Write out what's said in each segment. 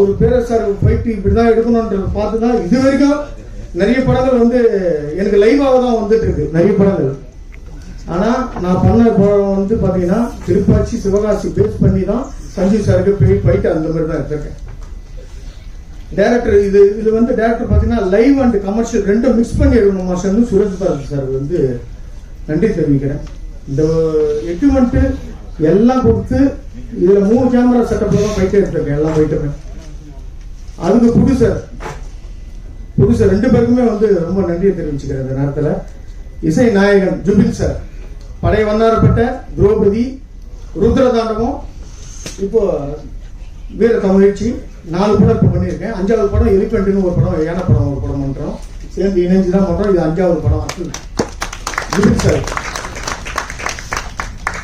அவர் பேரரசார் fight இப்படிதான் எடுக்கணும்ன்றது பார்த்து தான் இது வரைக்கும் நிறைய படங்கள் வந்து எனக்கு லைவாக தான் வந்துட்டு இருக்கு நிறைய படங்கள். ஆனால் நான் பண்ண படம் வந்து பார்த்தீங்கன்னா திருப்பாச்சி சிவகாசி பேஸ் பண்ணி தான் சஞ்சீவ் சாருக்கு ஃபைட்டு அந்த மாதிரி தான் எடுத்திருக்கேன். டேரக்டர் இது வந்து டேரக்டர் பார்த்தீங்கன்னா லைவ் அண்ட் கமர்ஷியல் ரெண்டும் மிக்ஸ் பண்ணி எடுக்கணும் மாஸ்டர்னு சுரேஷ் பாரதி சார் வந்து நன்றி தெரிவிக்கிறேன். இந்த எக்யூப்மெண்ட்டு எல்லாம் கொடுத்து இதில் 3 கேமரா செட்டப்பில் தான் ஃபைட்டே எடுத்திருக்கேன் எல்லா ஃபைட்டுமே. அதுக்கு ப்ரொடியூசர் 2 பேருக்குமே வந்து ரொம்ப நன்றியை தெரிவிச்சுக்கிறேன். இந்த நேரத்தில் இசை நாயகன் ஜுபின் சார், படை வண்ணாரப்பட்ட, திரௌபதி, ருத்ரதாண்டவம், இப்போ வீர தமிழ்ச்சி 4 படம் இப்போ பண்ணியிருக்கேன். 5வது படம் எலிபென்ட்னு ஒரு படம், ஏன படம் ஒரு படம் பண்ணுறோம், சேர்ந்து இணைஞ்சு தான் பண்ணுறோம். இது 5வது படம். ஜுபின் சார்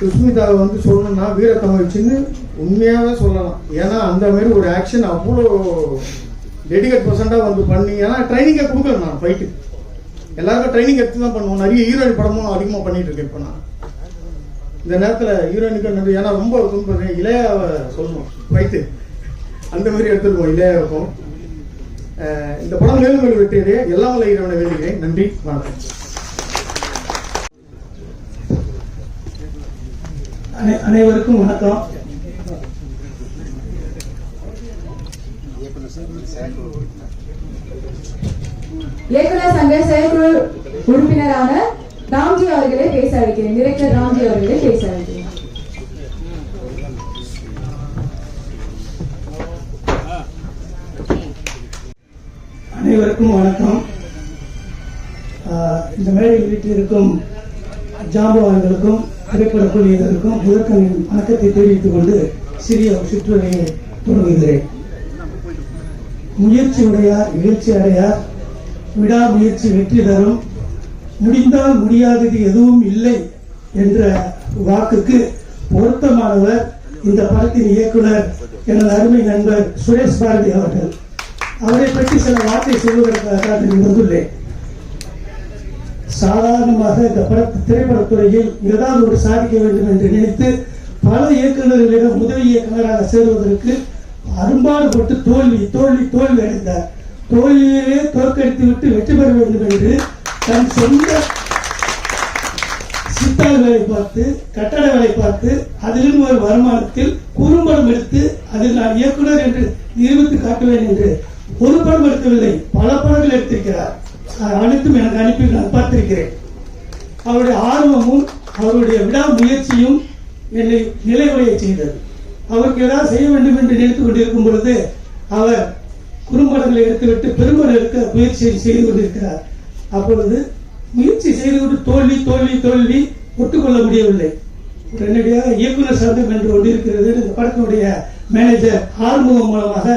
சுஸ்மிதாவை வந்து சொல்லணும்னா வீர தமிழ்ச்சின்னு உண்மையாகவே சொல்லலாம். ஏன்னா அந்த மாதிரி ஒரு ஆக்ஷன் அவ்வளோ டெடிகேட் பர்சண்டாக வந்து பண்ணி, ஏன்னா ட்ரைனிங்கை கொடுக்கல. நான் ஃபைட்டு எல்லாருக்கும் ட்ரைனிங் எடுத்து தான் பண்ணுவோம். நிறைய ஹீரோயின் படமும் அதிகமாக பண்ணிட்டு இருக்கேன். இப்போ நான் இந்த நேரத்தில் ஹீரோயினுக்கு நன்றி. ஏன்னா ரொம்ப துன்பம் இளையாவை சொல்லணும் ஃபைட்டு அந்த மாதிரி எடுத்துருக்கோம் இளையாவுக்கும். இந்த படம் மேலும் மேலும் வெற்றியதே எல்லாம் வல்ல இறைவனை வேண்டுகிறேன். நன்றி, வணக்கம். அனைவருக்கும் வணக்கம். இயக்குனர் சங்க செயற்குழு உறுப்பினரான ராம்ஜி அவர்களை பேச அழைக்கிறேன். டிரெக்டர் ராம்ஜி அவர்களை பேச அழைக்கிறேன். அனைவருக்கும் வணக்கம். இந்த மேடையில் வீட்டில் ஜாம்பு அவர்களுக்கும் திரைப்பட குழுவினருக்கும் முதற்கண் வணக்கத்தை தெரிவித்துக் கொண்டு சிறிய சுற்றுரையை தொடங்குகிறேன். முயற்சி உடையார் எழுச்சி அடையார், விடாமுயற்சி வெற்றி தரும், முடிந்தால் முடியாதது எதுவும் இல்லை என்ற வாக்குக்கு பொருத்தமானவர் இந்த படத்தின் இயக்குனர் எனது அருமை நண்பர் சுரேஷ் பாரதி அவர்கள். அவரை பற்றி சில வார்த்தை சொல்வதற்காக நான் வந்துள்ளேன். சாதாரணமாக இந்த திரைப்படத்துறையில் ஏதாவது ஒரு சாதிக்க வேண்டும் என்று நினைத்து பல இயக்குநர்களிடம் உதவி இயக்குநராக சேருவதற்கு அரும்பாடுபட்டு தோல்வி அடைந்தார். தோல்வியிலே தோற்கடித்து விட்டு வெற்றி பெற வேண்டும் என்று தன் சொந்த சித்தாள் வேலை பார்த்து, கட்டட வேலை பார்த்து, அதிலும் ஒரு வருமானத்தில் குறும்படம் எடுத்து அதில் நான் இயக்குனர் என்று நிரூபித்து காட்டுவேன் என்று ஒரு படம் எடுக்கவில்லை, பல படங்கள் எடுத்திருக்கிறார். அனைத்தும் எனக்கு அனுப்பி நான் பார்த்திருக்கிறேன். அவருடைய ஆர்வமும் அவருடைய விடாமுயற்சியும் என்னை நிலைகுலைய செய்தது. அவருக்கு ஏதாவது செய்ய வேண்டும் என்று நினைத்துக் கொண்டிருக்கும் பொழுது அவர் குறும்படங்களை எடுத்துவிட்டு பெரும்படம் எடுக்க முயற்சி செய்து கொண்டிருக்கிறார். அப்பொழுது முயற்சி செய்துவிட்டு தோல்வி ஒட்டுக்கொள்ள முடியவில்லை. உடனடியாக இயக்குனர் சங்கம் என்று கொண்டிருக்கிறது. இந்த படத்தினுடைய மேனேஜர் ஆறுமுகம் மூலமாக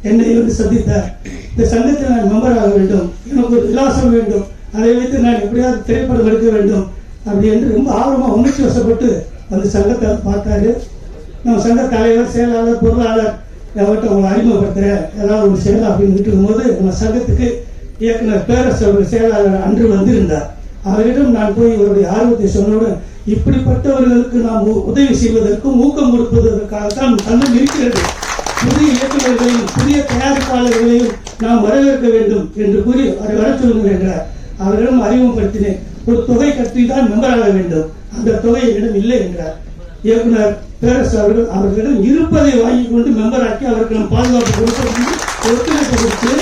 என்னை வந்து சந்தித்தார். இந்த சங்கத்தில் நான் மெம்பர் ஆக வேண்டும், எனக்கு ஒரு விலாசம் வேண்டும், அதை வைத்து நான் எப்படியாவது திரைப்படம் எடுக்க வேண்டும் அப்படி என்று ரொம்ப ஆர்வமாக உணர்ச்சி வசப்பட்டு அந்த சங்கத்தை பார்த்தாரு. நம்ம சங்க தலைவர், செயலாளர், பொருளாளர் அவர்கிட்ட உங்களை அறிமுகப்படுத்துகிறேன், ஏதாவது ஒரு செயலா அப்படின்னு இருக்கும்போது நம்ம சங்கத்துக்கு இயக்குனர் பேரரசு அவர்கள் செயலாளர் அன்று வந்திருந்தார். அவரிடம் நான் போய் இவருடைய ஆர்வத்தை சொன்னோடு, இப்படிப்பட்டவர்களுக்கு நாம் உதவி செய்வதற்கும் ஊக்கம் கொடுப்பதற்காகத்தான் சங்கம் இருக்கிறது, புதிய இயக்குநர்களையும் புதிய தயாரிப்பாளர்களையும் நாம் வரவேற்க வேண்டும் என்று கூறி அவரை வர சொல்லுங்கள் என்றார். அவரிடம் அறிமுகப்படுத்தினேன். ஒரு தொகை கட்டி தான் மெம்பராக வேண்டும், அந்த தொகை என்னிடம் இல்லை என்றார். இயக்குனர் பேரரசு அவர்களிடம் இருப்பதை வாங்கி கொண்டு மெம்பராக்கி அவருக்கு நாம் பாதுகாப்பு கொடுத்து ஒத்துழைப்பு கொடுத்து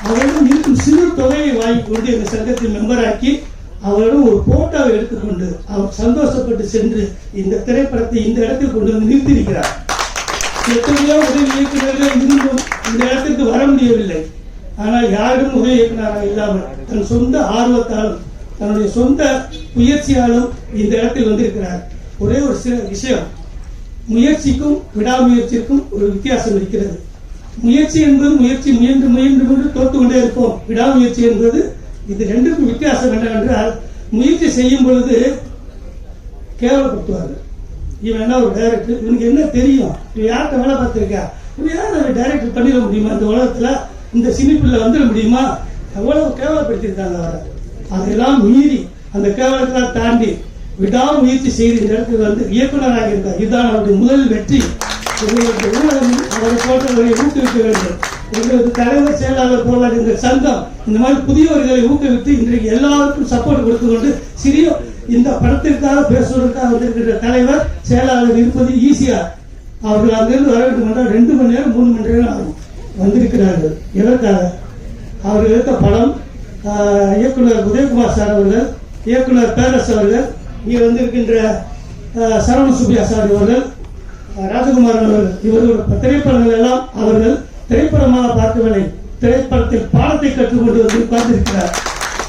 அவரிடம் இருக்கும் சிறு தொகையை வாங்கி கொண்டு எங்கள் சங்கத்தில் மெம்பராக்கி அவரிடம் ஒரு போட்டோவை எடுத்துக்கொண்டு அவர் சந்தோஷப்பட்டு சென்று இந்த திரைப்படத்தை இந்த இடத்தில் கொண்டு வந்து நிறுத்தியிருக்கிறார். எத்தனையோ உதவி இயக்குநர்கள் இருந்தும் இந்த இடத்திற்கு வர முடியவில்லை. ஆனால் யாரும் உதவி இயக்குநராக இல்லாமல் தன் சொந்த ஆர்வத்தாலும் தன்னுடைய சொந்த முயற்சியாலும் இந்த இடத்தில் வந்திருக்கிறார். ஒரே ஒரு சில விஷயம், முயற்சிக்கும் விடாமுயற்சிக்கும் ஒரு வித்தியாசம் இருக்கிறது. முயற்சி என்பது முயன்று தோற்று கொண்டே இருப்போம். விடாமுயற்சி என்பது இது ரெண்டுக்கும் வித்தியாசம் என்னவென்றால், முயற்சி செய்யும் பொழுது கேவலப்படுத்துவார்கள். இவன் என்ன ஒரு டைரக்டர், இவனுக்கு என்ன தெரியும், இவன் யார்கிட்ட வேலை பார்த்திருக்கா, இவன் யாரும் டைரக்டர் பண்ணிட முடியுமா, இந்த உலகத்துல இந்த சினிப்பில் வந்துட முடியுமா, எவ்வளவு கேவலப்படுத்தியிருக்காங்க. அவரை அதெல்லாம் மீறி அந்த கேவலத்தெல்லாம் தாண்டி விடாமுயற்சி செய்து இந்த இடத்துக்கு வந்து இயக்குநராக இருந்தார். இதுதான் அவருடைய முதல் வெற்றி. எங்களுக்கு ஊழலும் அவரை போன்றவர்களை ஊக்குவிக்க வேண்டும். எங்களது தலைவர் செயலாளர் போல இந்த சங்கம் இந்த மாதிரி புதியவர்களை ஊக்குவித்து இன்றைக்கு எல்லாருக்கும் சப்போர்ட் கொடுத்து கொண்டு சிறிய இந்த படத்திற்காக பேசுவதற்காக வந்திருக்கிற தலைவர் செயலாளர் இருப்பது ஈஸியா. அவர்கள் அங்கிருந்து வர வேண்டும் என்றால் 2 மணி நேரம் 3 மணி நேரம் ஆகும். வந்திருக்கிறார்கள். எதற்காக? அவர்கள் எடுத்த படம் இயக்குனர் உதயகுமார் சார் அவர்கள், இயக்குனர் பேரஸ் அவர்கள், இங்கே வந்திருக்கின்ற சரவண சுப்பியா சார் அவர்கள், ராஜகுமார் அவர்கள், இவர்களோட திரைப்படங்கள் எல்லாம் அவர்கள் திரைப்படமாக பார்க்கவில்லை, திரைப்படத்தில் பாடத்தை கற்றுக்கொண்டு வந்து உட்கார்ந்திருக்கிறார்.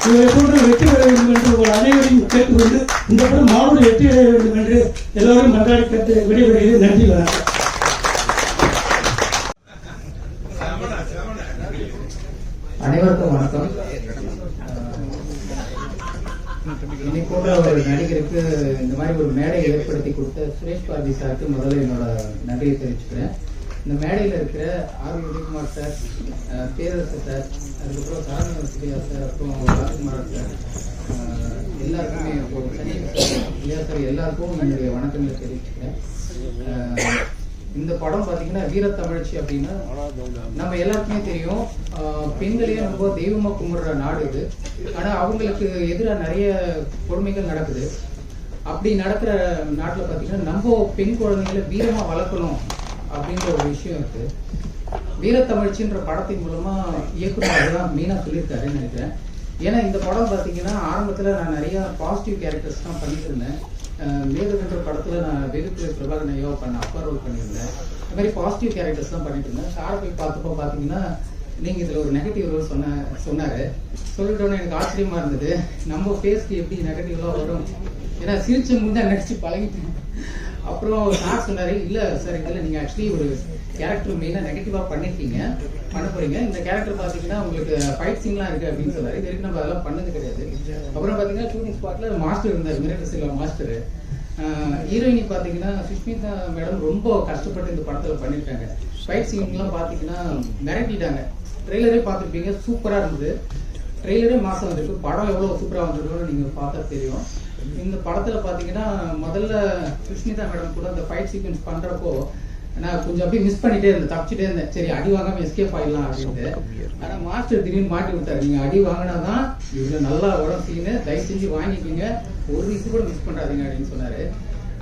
இவரை போன்ற வெற்றி பெற வேண்டும் என்று உங்கள் அனைவரையும் கேட்டுக்கொண்டு இந்த படம் மாபெரும் வெற்றி அடைய வேண்டும் என்று எல்லோரும் மன்றாடி கேட்டு விடைபெறுகிறது. நன்றி, வணக்கம். அனைவருக்கும் வணக்கம். இன்னைக்கு போன்ற ஒரு நடிகருக்கு இந்த மாதிரி ஒரு மேடை ஏற்படுத்தி கொடுத்த சுரேஷ் பாரதி சாருக்கு முதல்ல என்னோட நன்றியை தெரிவிச்சுக்கிறேன். இந்த மேடையில் இருக்கிற ஆர் உதயகுமார் சார், பேரரசு சார், அதுக்கப்புறம் சரவண சுப்பியா சார், அப்புறம் ராஜகுமார் சார், எல்லாருக்குமே இல்லையா சார், எல்லாருக்கும் என்னுடைய வணக்கங்களை தெரிவிச்சுக்கிறேன். இந்த படம் பார்த்தீங்கன்னா வீரத்தமிழ்ச்சி அப்படின்னா நம்ம எல்லாருக்குமே தெரியும், பெண்களையே ரொம்ப தெய்வமாக கும்பிடுற நாடு இது. ஆனால் அவங்களுக்கு எதிராக நிறைய கொடுமைகள் நடக்குது. அப்படி நடக்கிற நாட்டில் பார்த்தீங்கன்னா நம்ம பெண் குழந்தைகளை வீரமாக வளர்க்கணும் அப்படின்ற ஒரு விஷயம் இருக்கு. வீரத்தமிழ்ச்சின்ற படத்தின் மூலமா இயக்குனர் அதெல்லாம் மெயினாக சொல்லியிருக்காருன்னு நினைக்கிறேன். ஏன்னா இந்த படம் பார்த்தீங்கன்னா ஆரம்பத்தில் நான் நிறைய பாசிட்டிவ் கேரக்டர்ஸ் தான் பண்ணிட்டு இருந்தேன். மேகன்ற படத்தில் நான் வெகுத்து பிரபாகரன் ஐயாவை பண்ண அப்பா ரோல் பண்ணியிருந்தேன். இந்த மாதிரி பாசிட்டிவ் கேரக்டர்ஸ் தான் பண்ணிட்டு இருந்தேன். சாரை போய் பார்த்தப்போ பார்த்தீங்கன்னா நீங்கள் இதில் ஒரு நெகட்டிவ் ரோல் சொன்னார். சொல்லிட்டோன்னே எனக்கு ஆச்சரியமாக இருந்தது, நம்ம ஃபேஸ்க்கு எப்படி நெகட்டிவ்லாம் வரும், ஏன்னா சிரிச்ச முன்னே நடிச்சு பழகிட்டேன். அப்புறம் சார் சொன்னார், இல்லை சார் இதில் நீங்கள் ஆக்சுவலி ஒரு கேரக்டர் மெயினாக நெகட்டிவாக பண்ண போறீங்க, இந்த கேரக்டர் பார்த்தீங்கன்னா உங்களுக்கு ஃபைட் சீன்லாம் இருக்குது அப்படின்னு சொன்னார். இது வரைக்கும் நம்ம அதெல்லாம் பண்ணது கிடையாது. அப்புறம் பார்த்தீங்கன்னா ஷூட்டிங் ஸ்பாட்டில் மாஸ்டர் இருந்தார், மிரட்டல் சில்வா மாஸ்டர். ஹீரோயினி பார்த்தீங்கன்னா சுஷ்மிதா மேடம் ரொம்ப கஷ்டப்பட்டு இந்த படத்தில் பண்ணியிருக்காங்க. ஃபைட் சீன்லாம் பார்த்தீங்கன்னா மிரட்டிட்டாங்க. ட்ரெய்லரே பார்த்துருப்பீங்க, சூப்பராக இருந்தது. ட்ரெய்லரே மாதம் வந்திருக்கு, படம் எவ்வளோ சூப்பராக வந்திருக்கோன்னு நீங்கள் பார்த்தா தெரியும். இந்த படத்தில் பார்த்தீங்கன்னா முதல்ல சுஷ்மிதா மேடம் கூட அந்த ஃபைட் சீக்வன்ஸ் பண்ணுறப்போ நான் கொஞ்சம் அப்படியே மிஸ் பண்ணிட்டே இருந்தேன், தப்பிச்சுட்டே இருந்தேன். சரி அடி வாங்காமல் எஸ்கேப் ஆகிடலாம் அப்படின்ட்டு. ஆனால் மாஸ்டர் திடீர்னு மாட்டி விட்டார், நீங்கள் அடி வாங்கினா தான் இவ்வளோ நல்லா உடம்பு சீனு, தயவு செஞ்சு வாங்கிக்கிங்க, ஒரு விஷயம் கூட மிஸ் பண்ணுறாதீங்க அப்படின்னு சொன்னார்.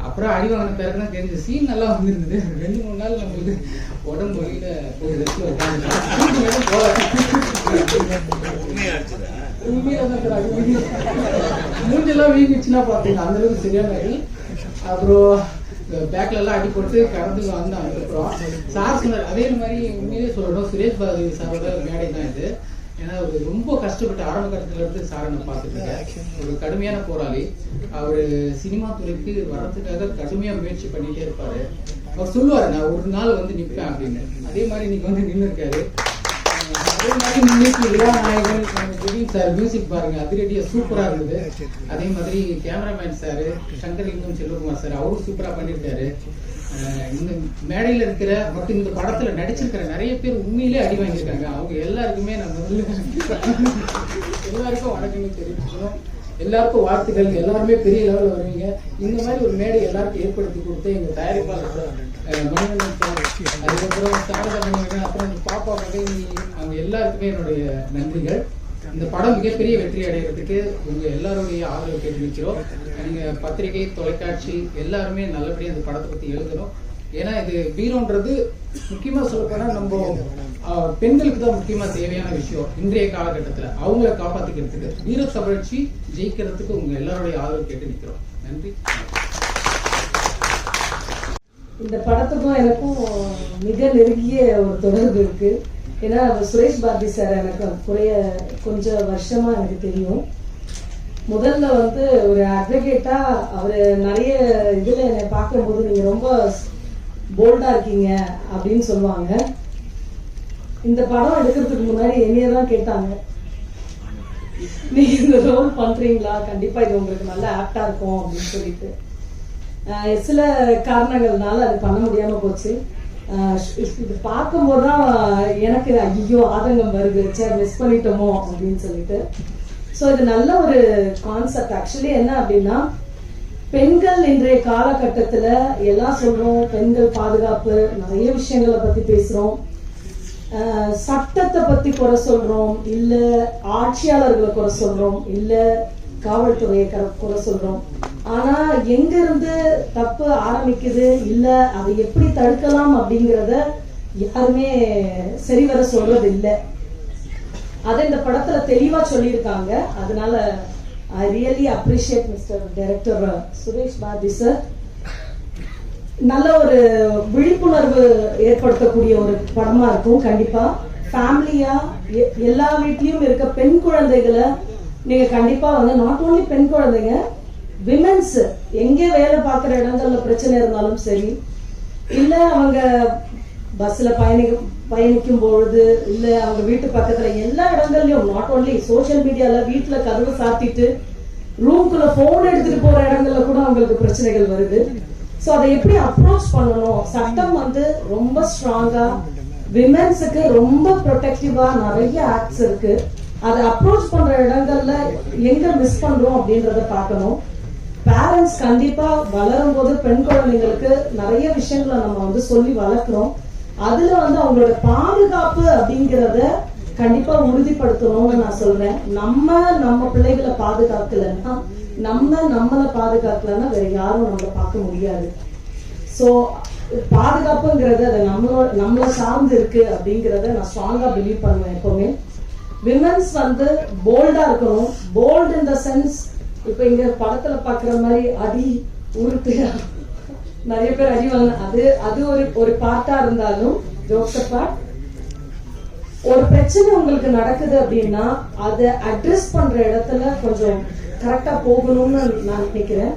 அப்புறம் அடி வாங்கின பிறகு தான் தெரிஞ்சு சீன் நல்லா வந்துருந்தது. 2-3 நாள் நம்மளுக்கு உடம்பு வழியில போய் ரெஸ்ட்ல உட்காந்து மூஞ்செல்லாம் வீங்கிச்சுன்னா பார்த்தீங்க அந்த அளவுக்கு சரியான அடி. அப்புறம் பேக்ல எல்லாம் அடி போட்டு கடந்து வந்தேன். அதுக்கப்புறம் சார் சொன்னார், அதே மாதிரி உண்மையிலே சொல்லணும், சுரேஷ் பாரதி சாரோட மேடை தான் இது. ஏன்னா அவர் ரொம்ப கஷ்டப்பட்டு ஆரம்ப கட்டத்துல இருந்து சாரை நான் பார்த்துட்டு இருக்கேன். ஒரு கடுமையான போராளி. அவர் சினிமா துறைக்கு வர்றதுக்காக கடுமையா முயற்சி பண்ணிட்டே இருப்பாரு. அவர் சொல்லுவாரு, நான் ஒரு நாள் வந்து நிற்பேன் அப்படின்னு. அதே மாதிரி இன்னைக்கு வந்து நின்று இருக்காரு. அதே மாதிரி இன்னைக்கு விழா நாயகன் ஜெகன் சார் மியூசிக் பாருங்க, அதிரடியா சூப்பரா இருந்தது. அதே மாதிரி cameraman sir Sankarlingam Selvakumar sir அவரும் சூப்பரா பண்ணியிருக்காரு. இந்த மேடையில இருக்கிற மற்றும் இந்த படத்துல நடிச்சிருக்கிற நிறைய பேர் உண்மையிலே அடி வாங்கியிருக்காங்க. அவங்க எல்லாருக்குமே நம்ம எல்லாருக்கும் வணக்கங்கள் தெரிவிச்சுக்கணும், எல்லாருக்கும் வாழ்த்துக்கள். எல்லாருமே பெரிய லெவலில் வருவீங்க. இந்த மாதிரி ஒரு மேடை எல்லாருக்கும் ஏற்படுத்தி கொடுத்து எங்க தயாரிப்பாளர் மணிவண்ணன் சார், அதுக்கப்புறம் சாரதா மணிவண்ணன், அப்புறம் பாப்பா மகேனி, அவங்க எல்லாருக்குமே என்னுடைய நன்றிகள். இந்த படம் மிகப்பெரிய வெற்றி அடைகிறதுக்கு உங்க எல்லாருடைய ஆதரவு கேட்டு நிற்கிறோம். நீங்க பத்திரிகை, தொலைக்காட்சி எல்லாருமே நல்லபடியாக இந்த படத்தை பத்தி எழுதணும். ஏன்னா இது வீரம்ன்றது முக்கியமா சொல்லப்போனா நம்ம பெண்களுக்கு தான் முக்கியமா தேவையான விஷயம். இன்றைய காலகட்டத்தில் அவங்கள காப்பாத்திக்கிறதுக்கு வீர தமிழ்ச்சி ஜெயிக்கிறதுக்கு உங்க எல்லாருடைய ஆதரவு கேட்டு நிற்கிறோம். நன்றி. இந்த படத்துக்கும் எனக்கும் மிக நெருங்கிய ஒரு தொடர்பு இருக்கு. ஏன்னா சுரேஷ் பாரதி சார் எனக்கு கொஞ்சம் வருஷமா எனக்கு தெரியும். முதல்ல வந்து ஒரு அட்வொகேட்டா அவரு நிறைய இதுல என்னை பார்க்கும்போது நீங்க ரொம்ப போல்டா இருக்கீங்க அப்படின்னு சொல்லுவாங்க. இந்த படம் எடுக்கிறதுக்கு முன்னாடி என்னையதான் கேட்டாங்க, நீங்க இந்த ரோல் பண்றீங்களா, கண்டிப்பா இது உங்களுக்கு நல்ல ஆக்டா இருக்கும் அப்படின்னு சொல்லிட்டு. சில காரணங்கள்னால அது பண்ண முடியாம போச்சு. இது பார்க்கும்போதுதான் எனக்கு ஐயோ ஆதங்கம் வருது, சரி மிஸ் பண்ணிட்டோமோ அப்படின்னு சொல்லிட்டு. ஸோ இது நல்ல ஒரு கான்செப்ட். ஆக்சுவலி என்ன அப்படின்னா, பெண்கள் இன்றைய காலகட்டத்துல எல்லாம் சொல்றோம், பெண்கள் பாதுகாப்பு, நிறைய விஷயங்களை பத்தி பேசுறோம், சட்டத்தை பத்தி குறை சொல்றோம், இல்ல ஆட்சியாளர்களை குறை சொல்றோம், இல்ல காவல்துறையை குறை சொல்றோம். ஆனா எங்க இருந்து தப்பு ஆரம்பிக்குது, இல்ல அதை எப்படி தடுக்கலாம் அப்படிங்கறத யாருமே சரிவர சொல்றது இல்லை. அதை இந்த படத்துல தெளிவா சொல்லியிருக்காங்க. அதனால I really appreciate mister director Suresh Bharathi sir. நல்ல ஒரு விழிப்புணர்வு ஏற்படுத்தக்கூடிய ஒரு படமா இருக்கும். கண்டிப்பா ஃபேமிலியா எல்லா வீட்லயும் இருக்க பெண் குழந்தைகளை நீங்க கண்டிப்பா வந்து நாட் ஓன்லி பெண் குழந்தைங்க, விமென்ஸ் எங்க வேலை பார்க்குற இடங்கள்ல பிரச்சனை இருந்தாலும் சரி, இல்ல அவங்க பஸ்ல பயணிக்கும் பொழுது, இல்ல அவங்க வீட்டு பக்கத்துல எல்லா இடங்கள்லயும், நாட் ஓன்லி சோசியல் மீடியால வீட்டுல கதவு சாத்திட்டு ரூம்குள்ள போன் எடுத்துட்டு போற இடங்கள்ல கூட அவங்களுக்கு பிரச்சனைகள் வருது. சோ அதை எப்படி அப்ரோச் பண்ணணும், சட்டம் வந்து ரொம்ப ஸ்ட்ராங்கா விமென்ஸுக்கு ரொம்ப ப்ரொடெக்டிவா நிறைய ஆக்ட்ஸ் இருக்கு. அதை அப்ரோச் பண்ற இடங்கள்ல எங்க மிஸ் பண்றோம் அப்படின்றத பார்க்கணும். பேரண்ட்ஸ் கண்டிப்பா வளரும் போது பெண் குழந்தைங்களுக்கு நிறைய விஷயங்களை நம்ம வந்து சொல்லி வளர்க்கிறோம். அதுல வந்து அவங்களோட பாதுகாப்பு அப்படிங்கிறத கண்டிப்பா உறுதிப்படுத்தணும்னு நான் சொல்றேன். நம்ம பிள்ளைகளை பாதுகாக்கலன்னா, நம்மளை பாதுகாக்கலன்னா வேற யாரும் நம்மளை பார்க்க முடியாது. சோ பாதுகாப்புங்கிறது அதை நம்மளை சார்ந்து இருக்கு அப்படிங்கிறத நான் ஸ்ட்ராங்கா பிலீவ் பண்ணுவேன். எப்பவுமே விமென்ஸ் வந்து போல்டா இருக்கணும். போல்ட் இன் த சென்ஸ், இப்ப இங்க படத்துல பாக்குற மாதிரி அடி உருட்டு நிறைய பேர் அடி வாங்க, அது ஒரு பார்ட்டா இருந்தாலும், ஜோக்ஸ் பார்ட், ஒரு பிரச்சனை உங்களுக்கு நடக்குது அப்படின்னா அதை அட்ரஸ் பண்ற இடத்துல கொஞ்சம் கரெக்டா போகணும்னு நான் நினைக்கிறேன்.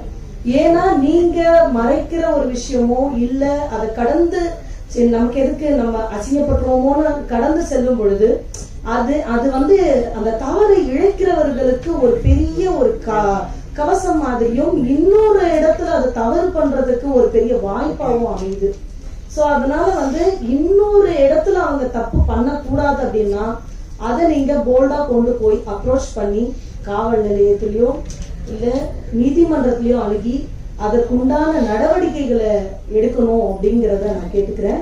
ஏன்னா நீங்க மறைக்கிற ஒரு விஷயமோ இல்ல அதை கடந்து நமக்கு எதுக்கு நம்ம அசிங்கப்பட்டுருவோமோன்னு கடந்து செல்லும் பொழுது அது வந்து அந்த தவறை இழைக்கிறவர்களுக்கு ஒரு பெரிய ஒரு கவசம் மாதிரியும், இன்னொரு இடத்துல அதை தவறு பண்றதுக்கு ஒரு பெரிய வாய்ப்பாகவும் அமையுது. சோ அதனால வந்து இன்னொரு இடத்துல அவங்க தப்பு பண்ணக்கூடாது அப்படின்னா அதை நீங்க போல்டா கொண்டு போய் அப்ரோச் பண்ணி காவல் நிலையத்திலயோ இல்ல நீதிமன்றத்திலயோ அணுகி அதற்குண்டான நடவடிக்கைகளை எடுக்கணும் அப்படிங்கறத நான் கேட்டுக்கிறேன்.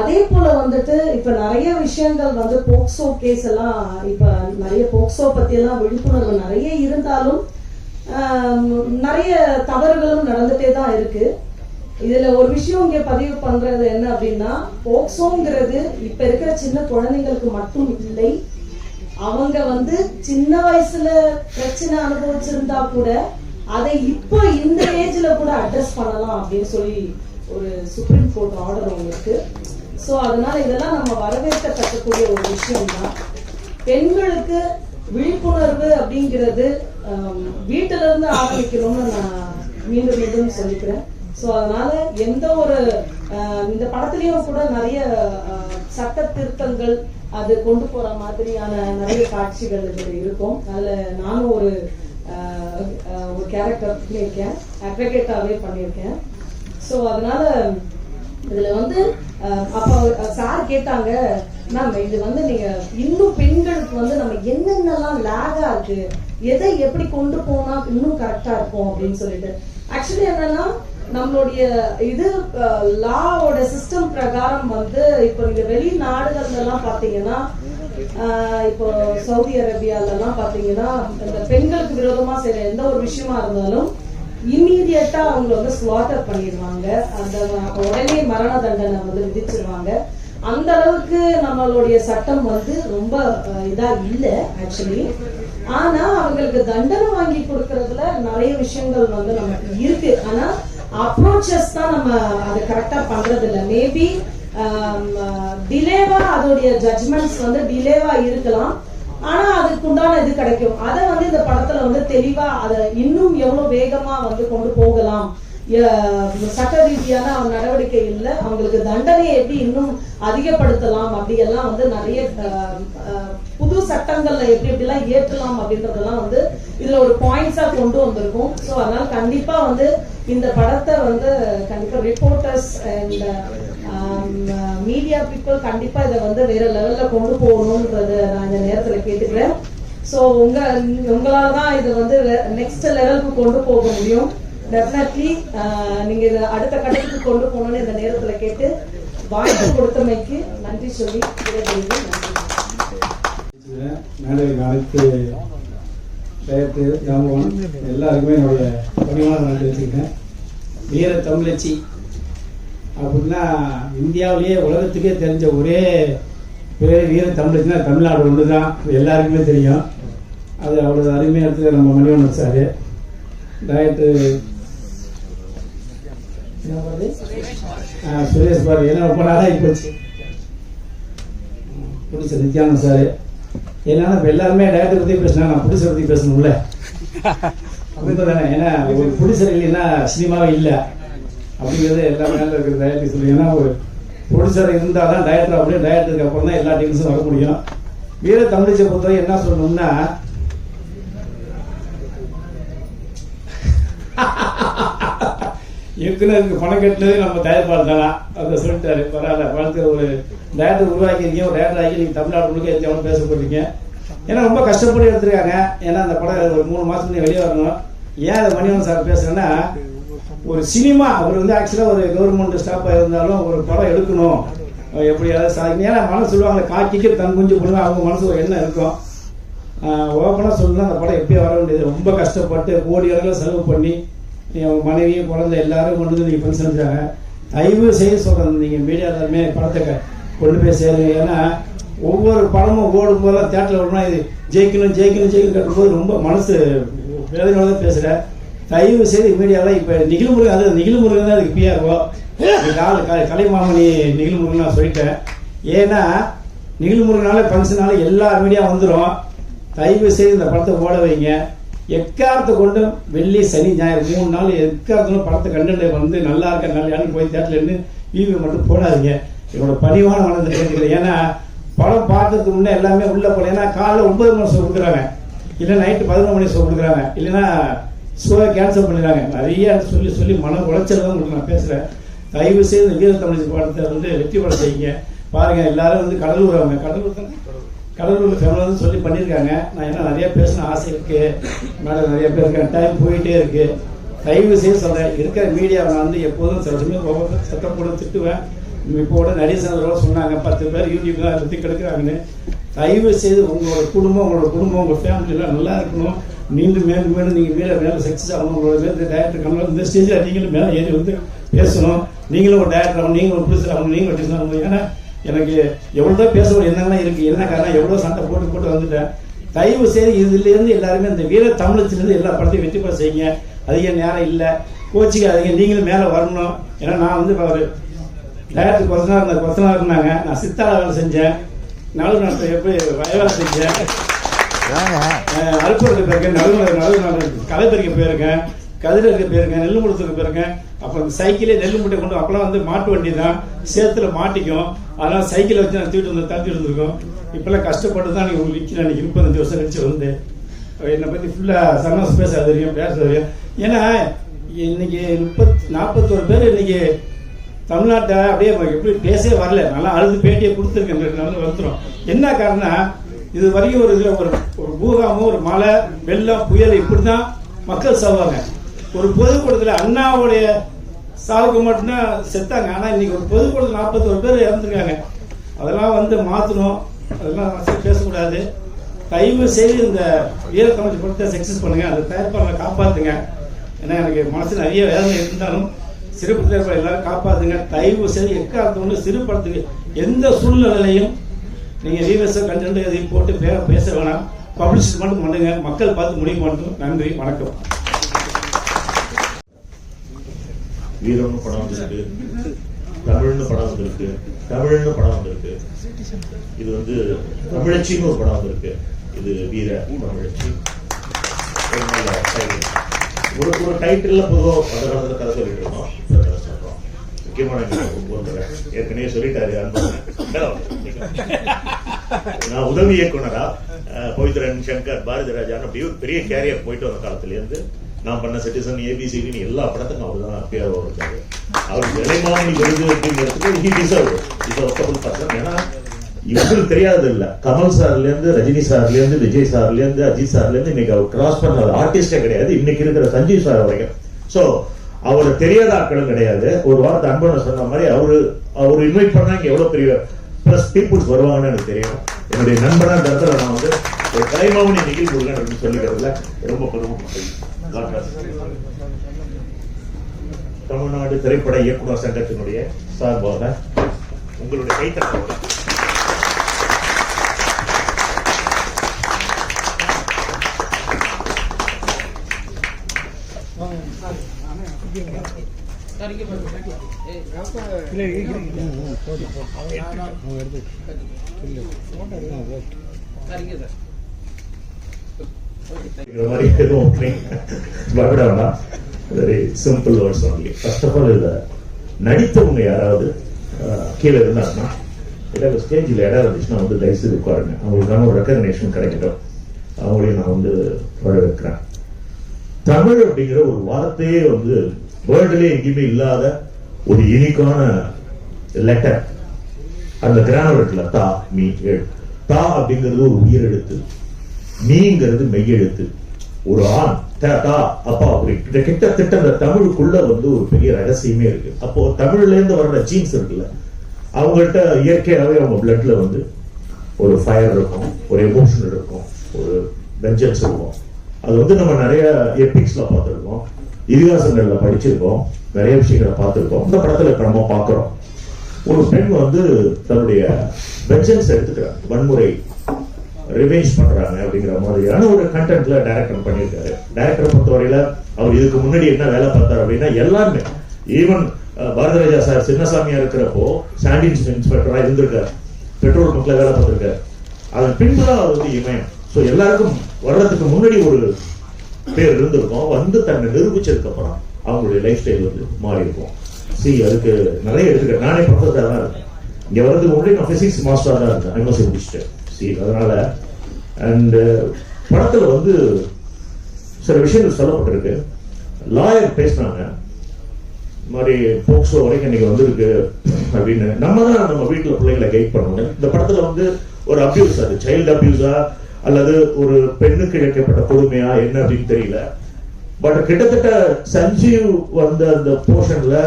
அதே போல வந்துட்டு இப்ப நிறைய விஷயங்கள் வந்து போக்சோ கேஸ் எல்லாம், இப்ப நிறைய போக்சோ பத்தி எல்லாம் விழிப்புணர்வு நிறைய இருந்தாலும் நிறைய தவறுகளும் நடந்துட்டே தான் இருக்கு. இதுல ஒரு விஷயம் இங்க பதிவு பண்றது என்ன அப்படின்னா, போக்சோங்கிறது இப்ப இருக்கிற சின்ன குழந்தைங்களுக்கு மட்டும் இல்லை, அவங்க வந்து சின்ன வயசுல பிரச்சனை அனுபவிச்சிருந்தா கூட அதை இப்போ இந்த ஏஜ்ல கூட அட்ரஸ் பண்ணலாம் அப்படின்னு சொல்லி ஒரு சுப்ரீம் கோர்ட் ஆர்டர் உங்களுக்கு. சோ அதனால இதெல்லாம் நம்ம வரவேற்கத்தக்கக்கூடிய ஒரு விஷயம் தான். பெண்களுக்கு விழிப்புணர்வு அப்படிங்கிறது வீட்டுல இருந்து ஆரம்பிக்கணும்னு நான் மீண்டும் சொல்லிக்கிறேன். சோ அதனால எந்த ஒரு இந்த படத்துலயும் கூட நிறைய சட்ட திருத்தங்கள் அது கொண்டு போற மாதிரியான நிறைய காட்சிகள் இதுல இருக்கும். அதுல நானும் ஒரு கேரக்டர் பண்ணியிருக்கேன், அட்வொகேட்டாவே பண்ணியிருக்கேன். சோ அதனால இதுல வந்து அப்ப சார் கேட்டாங்க, மேம் இது வந்து நீங்க இன்னும் பெண்களுக்கு வந்து நம்ம என்னென்னலாம் லேகா இருக்கு, எதை எப்படி கொண்டு போனா இன்னும் கரெக்டா இருக்கும் அப்படின்னு சொல்லிட்டு. ஆக்சுவலி என்னன்னா நம்மளுடைய இது லாவோட சிஸ்டம் பிரகாரம் வந்து இப்போ நீங்க வெளிநாடுகள்ல எல்லாம் பாத்தீங்கன்னா, இப்போ சவுதி அரேபியால எல்லாம் பாத்தீங்கன்னா இந்த பெண்களுக்கு விரோதமா செய்யற எந்த ஒரு விஷயமா இருந்தாலும் இம்மீடியட்டா அவங்க வந்து ஸ்லாட்டர் பண்ணிடுவாங்க, அந்த உடனே மரண தண்டனை வந்து விதிச்சிருவாங்க. அந்த அளவுக்கு நம்மளுடைய சட்டம் வந்து ரொம்ப இதா இல்ல ஆக்சுவலி. ஆனா அவங்களுக்கு தண்டனை வாங்கி கொடுக்கறதுல நிறைய விஷயங்கள் வந்து நமக்கு இருக்கு. ஆனா அப்ரோச்சஸ் தான் நம்ம அதை கரெக்டா பண்றது இல்லை. மேபி டிலேவா அதோடைய ஜட்ஜ்மெண்ட்ஸ் வந்து டிலேவா இருக்கலாம், ஆனா அதுக்கு உண்டான இது கிடைக்கும். அதை வந்து இந்த படத்துல வந்து தெளிவா அதை இன்னும் எவ்வளவு வேகமா வந்து கொண்டு போகலாம், சட்ட ரீதியான நடவடிக்கை இல்ல, அவங்களுக்கு தண்டனையை எப்படி இன்னும் அதிகப்படுத்தலாம், அப்படி எல்லாம் வந்து நிறைய புது சட்டங்கள்ல எப்படி எப்படிலாம் ஏற்றலாம் அப்படின்றதெல்லாம் வந்து இதுல ஒரு பாயிண்ட்ஸா கொண்டு வந்திருக்கும். ஸோ அதனால கண்டிப்பா வந்து இந்த படத்தை வந்து கண்டிப்பா ரிப்போர்ட்டர்ஸ் அண்ட் மீடியா பீப்புள் கண்டிப்பா இதை வந்து வேற லெவல்ல கொண்டு போகணும்ன்றத நான் இந்த நேரத்துல கேட்டுக்கிறேன். ஸோ உங்களால தான் இது வந்து நெக்ஸ்ட் லெவலுக்கு கொண்டு போக முடியும். டெஃபினெட்லி நீங்க இதை அடுத்த கட்டத்துக்கு கொண்டு போகணும்னு இந்த நேரத்துல கேட்டு வாய்ப்பு கொடுத்தமைக்கு நன்றி சொல்லி மேடையில் அனைத்து டயத்து ஜாம்பவான் எல்லாருக்குமே என்னுடைய பணிவான நன்றி வச்சுருக்கேன். வீர தமிழச்சி அப்படின்னா இந்தியாவிலேயே உலகத்துக்கே தெரிஞ்ச ஒரே பேர் வீர தமிழச்சின்னா தமிழ்நாடு ஒன்று தான், எல்லாருக்குமே தெரியும். அது அவ்வளோ அருமையாக எடுத்து நம்ம மணிவண்ணன் சார் டயட்டு சுரேஷ் பாரு என்ன ரொம்ப நாளாக போச்சு பிடிச்ச நித்யானந்த் சார். ஏன்னா இப்போ எல்லாருமே டேரக்டர் பற்றி பேசினா நான் ப்ரொடியூசர் பற்றி பேசணும்ல அப்படின்றது தானே. ஏன்னா ஒரு ப்ரொடியூசர் இல்லைன்னா சினிமாவே இல்லை அப்படிங்கிறது எல்லா மேலே இருக்கிற டேரக்டர் சொல்லி. ஏன்னா ஒரு ப்ரொடியூசர் இருந்தால் தான் டேரக்டர், அப்படியே டேரக்டருக்கு அப்புறம் தான் எல்லா டீம்ஸும் வர முடியும். வீர தமிழச்சை பொறுத்தவரை என்ன சொல்லணும்னா இயக்குனருக்கு பணம் கட்டினதே நம்ம தயாரிப்பாளர் தானா அதை சொல்லிட்டாரு. பரவாயில்ல, வாழ்க்கை ஒரு டேரக்டர் உருவாக்கியிருக்கீங்க, ஒரு டேரக்டர் ஆகி நீங்கள் தமிழ்நாடு முழுக்க எவ்வளோ பேச போறீங்க. ஏன்னா ரொம்ப கஷ்டப்பட்டு எடுத்துருக்காங்க. ஏன்னா அந்த படம் ஒரு 3 மாதத்துக்கு வெளியே வரணும். ஏன் அதை மணிவண்ணன் சார் பேசுறேன்னா, ஒரு சினிமா அவர் வந்து ஆக்சுவலாக ஒரு கவர்மெண்ட் ஸ்டாஃபாக இருந்தாலும் ஒரு படம் எடுக்கணும் எப்படியாவது சாதிக்கணும். ஏன்னா மனசு சொல்லுவாங்க காக்கிக்கு தன் குஞ்சு பண்ணுவாங்க, அவங்க மனசு ஒரு எண்ணம் இருக்கும். ஓப்பனாக சொல்லணும்னா அந்த படம் எப்பயும் வர வேண்டியது. ரொம்ப கஷ்டப்பட்டு கோடிக்கணக்கில் செலவு பண்ணி அவங்க மனைவி குழந்தை எல்லாரும் கொண்டு வந்து நீங்கள் ஃபங்க்ஷன் செஞ்சாங்க. தயவு செய்ய சொல்கிறேன், நீங்கள் மீடியா எல்லாருமே படத்தை கொண்டு போய் சேருங்க. ஏன்னா ஒவ்வொரு படமும் ஓடும் போதெல்லாம் தேட்டரில் ஓடணும், இது ஜெயிக்கணும் ஜெயிக்கணும் ஜெயிக்கணும் கட்டும்போது ரொம்ப மனசு வேதனையோட தான் பேசுகிறேன். தயவு செய்து மீடியாவில் இப்போ நிகிழ்முருகன், அது நிகிழ்முருகன் தான் அதுக்கு பிஆர்ஓ கலைமாமணி நிகிழ்முருகன் நான் சொல்லிட்டேன். ஏன்னா நிகிழ்முருகனால ஃபங்க்ஷனால எல்லா மீடியா வந்துடும். தயவு செய்து இந்த படத்தை ஓட வைங்க. எக்காரத்தை கொண்டு வெள்ளி சனி ஞாயிறு 3 நாள் எக்காரத்திலும் படத்தை கண்டென்ட் வந்து நல்லா இருக்க நல்ல போய் தேட்டர்ல இருந்து டிவி மட்டும் போடாதீங்க. என்னோட பணிவான மனதை கேட்டுக்கிறேன். ஏன்னா படம் பார்க்கறதுக்கு முன்னே எல்லாமே உள்ள போல. ஏன்னா காலைல 9 மணி ஷோ கொடுக்குறாங்க, இல்லை நைட்டு 11 மணி ஷோ கொடுக்குறாங்க, இல்லைன்னா ஷோவை கேன்சல் பண்ணிடுறாங்க. நிறைய சொல்லி சொல்லி மன உளைச்சல் தான் உங்களுக்கு நான் பேசுகிறேன். தயவு செய்து வீர தமிழ் படத்தை வந்து வெற்றி படம் செய்யுங்க. பாருங்கள், எல்லாரும் வந்து கடலூர் அவங்க கடலூர் ஃபேமிலி சொல்லி பண்ணியிருக்காங்க. நான் என்ன நிறைய பேசணும் ஆசை இருக்கு, மேடம் நிறைய பேர் இருக்காங்க, டைம் போயிட்டே இருக்கு. தயவு செய்து சொல்கிறேன், இருக்கிற மீடியாவை நான் வந்து எப்போதும் சில சமயம் சத்தம் போட திட்டுவேன். இப்போ கூட நடிகர் சொன்னாங்க 10 பேர் யூடியூப்ல அதை பற்றி கெடுக்கிறாங்கன்னு. தயவு செய்து உங்களோட குடும்பம் உங்கள் ஃபேமிலியெல்லாம் நல்லா இருக்கணும். மீண்டும் மேலும் மேலும் நீங்கள் மேலே சக்ஸஸ் ஆகணும். உங்களோட மேலே டேரக்டர் கமல் இந்த ஸ்டேஜில் நீங்களும் மேலே ஏறி வந்து பேசணும். நீங்களும் ஒரு டேரக்டர் ஆகணும், நீங்களும் ஒரு ப்ரொடியூசர் ஆகணும், நீங்களும் டீச்சர் ஆகணும். ஏன்னா எனக்கு எவ்வளோ பேசணும் என்னென்ன இருக்குது, என்ன காரணம், எவ்வளோ சண்டை போட்டு வந்துட்டேன். தயவு செய்து இதுலேருந்து எல்லாருமே இந்த வீர தமிழச்சிலேருந்து எல்லா படத்தையும் வெற்றி பெற செய்யுங்க. அதிக நேரம் இல்லை, கோச்சிக்காதீங்க, நீங்களும் மேலே வரணும். ஏன்னா நான் வந்து ஒரு டேரக்டர் கொத்தனாக இருந்தாங்க, நான் சித்தாள வேலை செஞ்சேன், நடுவு நாட்டில் எப்படி வயவேலை செஞ்சேன், அருப்பூருக்கு போயிருக்கேன், நடுவு கலைப்பறிக்க போயிருக்கேன், கதிரருக்கு போயிருக்கேன், நெல் முழுத்துக்கு போயிருக்கேன். அப்புறம் சைக்கிளே நெல் மூட்டை கொண்டு அப்பெல்லாம் வந்து மாட்டு வண்டி தான் சேத்துல மாட்டிக்கும். அதனால சைக்கிளை வச்சு நான் தூக்கிட்டு வந்திருக்கோம். இப்பெல்லாம் கஷ்டப்பட்டு தான் நீங்கள் உங்களுக்கு அன்றைக்கி 35 வருஷம் கழிச்சு வந்து என்னை பற்றி ஃபுல்லாக சன்னஸ் பேச தெரியும், பேச தெரியும். ஏன்னா இன்னைக்கு 41 பேர் இன்னைக்கு தமிழ்நாட்டை அப்படியே எப்படி பேசவே வரல. நல்லா அழுது பேட்டியை கொடுத்துருக்கேன் வந்துடும். என்ன காரணம், இது வரைக்கும் ஒரு இதில் ஒரு பூகாமோ ஒரு மழை வெள்ளம் புயல் இப்படி தான் மக்கள் சாவாங்க. ஒரு பொதுக்கூடத்தில் அண்ணாவுடைய சாவுக்கு மட்டும்தான் செத்தாங்க. ஆனால் இன்னைக்கு ஒரு பொதுக்கூடத்தில் 41 பேர் இறந்துருக்காங்க. அதெல்லாம் வந்து மாற்றணும், அதெல்லாம் பேசக்கூடாது. தயவு செய்து இந்த வீரத்தமிழ் படத்தை சக்ஸஸ் பண்ணுங்க, அந்த தயாரிப்பாளரை காப்பாற்றுங்க. ஏன்னா எனக்கு மனசு நிறைய வேதனை இருந்தாலும் சிறப்பு தயாரிப்பாளர் எல்லாரும் காப்பாற்றுங்க. தயவு செய்து எக்காலத்தோடு சிறு படத்துக்கு எந்த சூழ்நிலையிலையும் நீங்கள் ரீவர்ஸை கண்டென்ட் எதையும் போட்டு பேச வேணாம், பப்ளிஷ் மட்டும் பண்ணுங்க, மக்கள் பார்த்து முடிவு பண்ணட்டும். நன்றி, வணக்கம். வீரம்னு படம் வந்திருக்கு, தமிழ்னு படம் வந்திருக்கு, தமிழ்னு படம் வந்திருக்கு. இது வந்து தமிழச்சின்னு ஒரு படம் வந்திருக்கு. இது வீர தமிழச்சி. ஒரு டைட்டில் பொதுவாக அந்த காலத்தில் கதை சொல்லிட்டு இருந்தோம். சொல்றோம் முக்கியமான ஏற்கனவே சொல்லிட்டாரு நான் உதவி இயக்குனரா பவித்ரன் சங்கர் பாரதிராஜான் அப்படி ஒரு பெரிய கேரியர் போயிட்டு வந்த காலத்திலேருந்து நான் பண்ண சிட்டிசன் ஏபிசிடின்னு எல்லா படத்துக்கும் அவர் தான் பேர் இருக்காரு. அவர் விலைமாமணி விருது அப்படிங்கிறதுக்கு பர்சன். ஏன்னா இவங்களுக்கு தெரியாது இல்ல, கமல் சார்ல இருந்து, ரஜினி சார்ல இருந்து, விஜய் சார்ல இருந்து, அஜித் சார்ல இருந்து இன்னைக்கு அவர் கிராஸ் பண்ண ஆர்டிஸ்டே கிடையாது, இன்னைக்கு இருக்கிற சஞ்சீவ் சார் வரைக்கும். சோ அவரு தெரியாத ஆட்களும் கிடையாது. ஒரு வாரத்தை அன்பு சொன்ன மாதிரி அவரு இன்வைட் பண்ணா இங்க எவ்வளவு பெரிய பிளஸ் பீப்புள்ஸ் வருவாங்கன்னு எனக்கு தெரியும். என்னுடைய நண்பனா இந்த இடத்துல நான் வந்து ஒரு கலைமாமணி நிகழ்ச்சி கொடுங்க சொல்லிக்கிறதுல ரொம்ப பெருமை. தமிழ்நாடு திரைப்பட இயக்குனர் சங்கத்தினுடைய சார்பாக உங்களுடைய கைத்தட்டோட very simple words only. First of all இதுல நடித்தவங்க யாராவது கீழே இருந்தாங்கன்னா, ஏதாவது ஸ்டேஜில் இடம் இருந்துச்சுன்னா வந்து தயவுசெய்து உட்காருங்க. அவங்களுக்கான ஒரு ரெக்கக்னேஷன் கிடைக்கட்டும். அவங்களையும் நான் வந்து வரவேற்கிறேன். தமிழ் அப்படிங்கிற ஒரு வார்த்தையே வந்து வேர்ல்டுலேயே எங்கேயுமே இல்லாத ஒரு யூனிக்கான லெட்டர். அந்த கிராமர் இருக்குல்ல, தா மீ எழு. தா அப்படிங்கிறது ஒரு உயிர் எழுத்து, மீங்கிறது மெய்யெழுத்து. ஒரு ஆண் தா அப்பா அப்படி கிட்டத்தட்ட அந்த தமிழுக்குள்ள வந்து ஒரு பெரிய ரகசியமே இருக்கு. அப்போ தமிழ்ல இருந்து வர்ற ஜீன்ஸ் இருக்குல்ல, அவங்கள்ட்ட இயற்கையாகவே அவங்க பிளட்ல வந்து ஒரு ஃபயர் இருக்கும், ஒரு எமோஷன் இருக்கும், ஒரு வெஞ்சன்ஸ் இருக்கும். அது வந்து நம்ம நிறைய எபிக்ஸ்ல பார்த்துருக்கோம், இதிகாசங்கள்ல படிச்சிருக்கோம், நிறைய விஷயங்களை பார்த்துருக்கோம். இந்த படத்துல இப்ப நம்ம பார்க்கிறோம், ஒரு பெண் வந்து தன்னுடைய வெஞ்சன்ஸ் எடுத்துக்கிறாங்க, வன்முறை ரிவெஞ்ச் பண்றாங்க அப்படிங்கிற மாதிரியான ஒரு கண்டென்ட்ல டைரக்டர் பண்ணியிருக்காரு. டைரக்டர் பொறுத்தவரையில அவர் இதுக்கு முன்னாடி என்ன வேலை பார்த்தாரு அப்படின்னா, எல்லாருமே ஈவன் பாரதிராஜா சார் சின்னசாமியா இருக்கிறப்போ சாண்டின்ஸ் இன்ஸ்பெக்டரா இருந்திருக்காரு, பெட்ரோல் பங்க்ல வேலை பார்த்திருக்காரு. அதன் பின்புதான் அவர் வந்து இமயம். ஸோ எல்லாருக்கும் வர்றதுக்கு முன்னாடி ஒரு பேர் இருந்திருக்கும், வந்து தன்னை நிரூபிச்சதுக்கு அப்புறம் அவங்களுடைய லைஃப் ஸ்டைல் வந்து மாறி இருக்கும். அதுக்கு நிறைய எடுத்துக்க. நானே ப்ரொஃபஸரா தான் இருக்கேன், இங்க வர்றதுக்கு முன்னாடி நான் பிசிக்ஸ் மாஸ்டரா தான் இருக்கேன், எம்எஸ்சி முடிச்சுட்டேன். அதனால அண்ட் படத்துல வந்து சில விஷயங்கள் சொல்லப்பட்டிருக்கு. லாயர் பேசினாங்க, இந்த மாதிரி போக்சோ வரைக்கும் இன்னைக்கு வந்திருக்கு அப்படின்னு. நம்ம தான் நம்ம வீட்டுல பிள்ளைங்களை கைட் பண்ணணும். இந்த படத்துல வந்து ஒரு அபியூஸ், அது சைல்டு அபியூஸா அல்லது ஒரு பெண்ணுக்கு இழைக்கப்பட்ட கொடுமையா என்ன அப்படின்னு தெரியல. பட் கிட்டத்தட்ட சஞ்சீவ் வந்த அந்த போர்ஷன்ல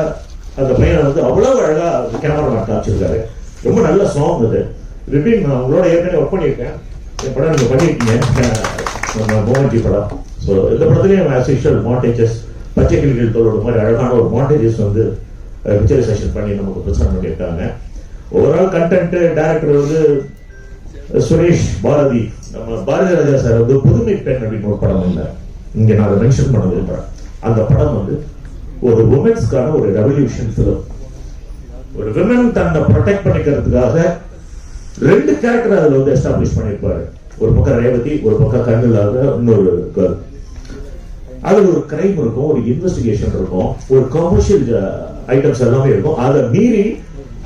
அந்த பையனை வந்து அவ்வளவு அழகா கேமராமேன் காமிச்சிருக்காரு. ரொம்ப நல்ல சாங் அது. ரிபின், நான் உங்களோட ஏற்கனவே ஒர்க் பண்ணியிருக்கேன், என் படம் நீங்க பண்ணியிருக்கீங்க, மோகன்ஜி படம். ஸோ இந்த படத்துலேயும் ஆஸ் யூஷுவல் மாண்டேஜஸ், பச்சை கிளிகள் தோளோட மாதிரி அழகான ஒரு மாண்டேஜஸ் வந்து பிக்சரைசேஷன் பண்ணி நமக்கு பிரச்சனை பண்ணியிருக்காங்க. ஓவரால் கண்டென்ட் டைரக்டர் வந்து சுரேஷ் பாரதி, நம்ம பாரதி ராஜா சார் வந்து புதுமை பெண் அப்படின்னு ஒரு படம் இல்லை, இங்க நான் அதை மென்ஷன் பண்ண விரும்புறேன். அந்த படம் வந்து ஒரு உமன்ஸ்க்கான ஒரு ரெவல்யூஷன் ஃபிலிம். ஒரு விமன் தன்னை ப்ரொடெக்ட் பண்ணிக்கிறதுக்காக ரெண்டு கேரக்டர் அதுல வந்து எஸ்டாப்ளிஷ் பண்ணிருப்பாரு. ஒரு பக்கம் ரேவதி, ஒரு பக்கம் கண்ணில்லாத இன்னொரு கேர்ள். அதுல ஒரு கிரைம் இருக்கும், ஒரு இன்வெஸ்டிகேஷன் இருக்கும், ஒரு கமர்ஷியல் ஐட்டம்ஸ் எல்லாமே இருக்கும். அதை மீறி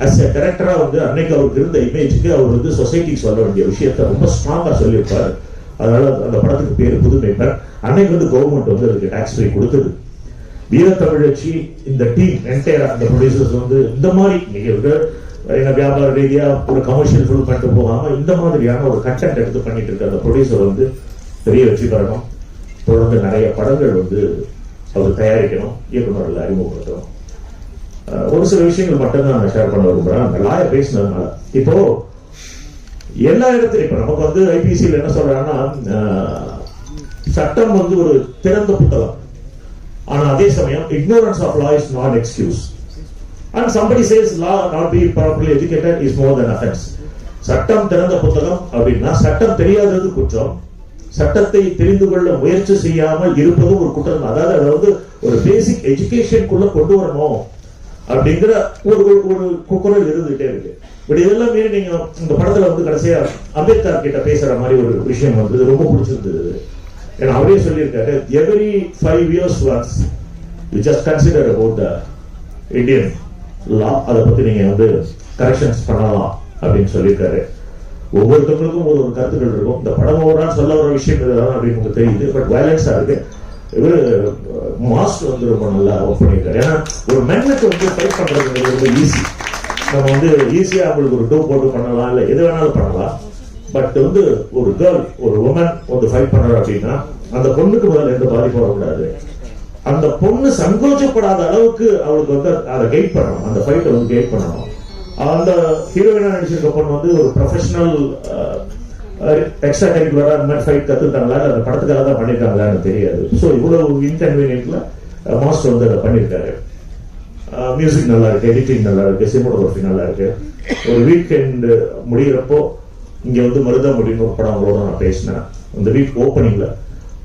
அஸ் எ டைரக்டரா வந்து அன்னைக்கு அவருக்கு இருந்த இமேஜுக்கு அவர் வந்து சொசைட்டிக்கு சொல்ல வேண்டிய விஷயத்த ரொம்ப ஸ்ட்ராங்கா சொல்லியிருப்பாரு. அதனால அந்த படத்துக்கு பேரு புதுமை பெண். அன்னைக்கு வந்து கவர்மெண்ட் வந்து அதுக்கு டாக்ஸ் ஃப்ரீ கொடுத்தது. வீரத்தமிழச்சி இந்த டீம் என்டையரா அந்த ப்ரொடியூசர்ஸ் வந்து இந்த மாதிரி வியாபார ரீதியா ஒரு கமர்ஷியல் ஃபில்ம் பண்ணிட்டு போகாம இந்த மாதிரியான ஒரு கண்டென்ட் எடுத்து பண்ணிட்டு இருக்க அந்த ப்ரொடியூசர் வந்து பெரிய வெற்றி பெறணும். தொடர்ந்து நிறைய படங்கள் வந்து அவர் தயாரிக்கணும், இயக்குநர்கள் அறிமுகப்படுத்தணும். ஒரு சில விஷயங்கள் மட்டும்தான் நான் ஷேர் பண்ண விரும்புறேன். அந்த லாயர் பேசினதுனால இப்போ எல்லா இடத்துலையும் இப்ப நமக்கு வந்து ஐபிசியில் என்ன சொல்றாங்கன்னா, சட்டம் வந்து ஒரு திறந்த புத்தகம், ஆனா அதே சமயம் ignorance of law is not excuse. And somebody says law not being properly educated is more than offense. சட்டம் திறந்த புத்தகம் அப்படின்னா சட்டம் தெரியாதது குற்றம், சட்டத்தை தெரிந்து கொள்ள முயற்சி செய்யாமல் இருப்பதும் ஒரு குற்றம். அதாவது அதை வந்து ஒரு பேசிக் எஜுகேஷனுக்குள்ள கொண்டு வரணும் அப்படிங்கிற ஒரு குரல் இருந்துகிட்டே இருக்கு. பட் இதெல்லாம் மீறி நீங்க இந்த படத்துல வந்து கடைசியா அம்பேத்கர் கிட்ட பேசுற மாதிரி ஒரு விஷயம் வந்து ரொம்ப பிடிச்சிருந்தது. ஏன்னா அவரே சொல்லியிருக்காரு, every 5 years once we just consider about the Indian law, அதை பத்தி நீங்க வந்து கரெக்ஷன்ஸ் பண்ணலாம் அப்படின்னு சொல்லியிருக்காரு. ஒவ்வொருத்தவங்களுக்கும் ஒரு கருத்துக்கள் இருக்கும். இந்த படம் ஓவரால் சொல்ல வர விஷயம் இதுதான் அப்படின்னு உங்களுக்கு தெரியுது. பட் வயலன்ஸா இருக்கு. இவரு மாஸ்டர் வந்து ரொம்ப நல்லா ஒர்க் பண்ணியிருக்காரு. ஏன்னா ஒரு மென்னுக்கு வந்து ஃபைட் பண்றது ரொம்ப ஈஸி, நம்ம வந்து ஈஸியா அவங்களுக்கு ஒரு 2 போட்டு பண்ணலாம், இல்ல எது வேணாலும் பண்ணலாம். பட் வந்து ஒரு கேர்ள், ஒரு உமன் வந்து ஃபைட் பண்றாரு அப்படின்னா அந்த பொண்ணுக்கு முதல்ல எந்த பாதிப்பும் வரக்கூடாது. அந்த பொண்ணு சங்கோச்சப்படாத அளவுக்கு அவளுக்கு வந்து அதை கைட் பண்ணணும், அந்த ஃபைட்டை வந்து கைட் பண்ணணும். அந்த ஹீரோயினா நடிச்சிருக்க பொண்ணு வந்து ஒரு ப்ரொஃபஷனல் எக்ஸ்ட்ரா கரிக்குலரா அந்த மாதிரி ஃபைட் கத்துக்கிட்டாங்களா, அந்த படத்துக்காக தான் பண்ணிருக்காங்களான்னு தெரியாது. ஸோ இவ்வளவு இன்கன்வீனியன்ட்ல மாஸ்டர் வந்து அதை பண்ணியிருக்காரு. மியூசிக் நல்லா இருக்கு, எடிட்டிங் நல்லா இருக்கு, சினிமோகிராஃபி நல்லா இருக்கு. ஒரு வீக்கெண்ட் முடிகிறப்போ இங்க வந்து மருதமுடின்னு ஒரு படம் அவங்களோட நான் பேசினேன். அந்த வீக் ஓப்பனிங்ல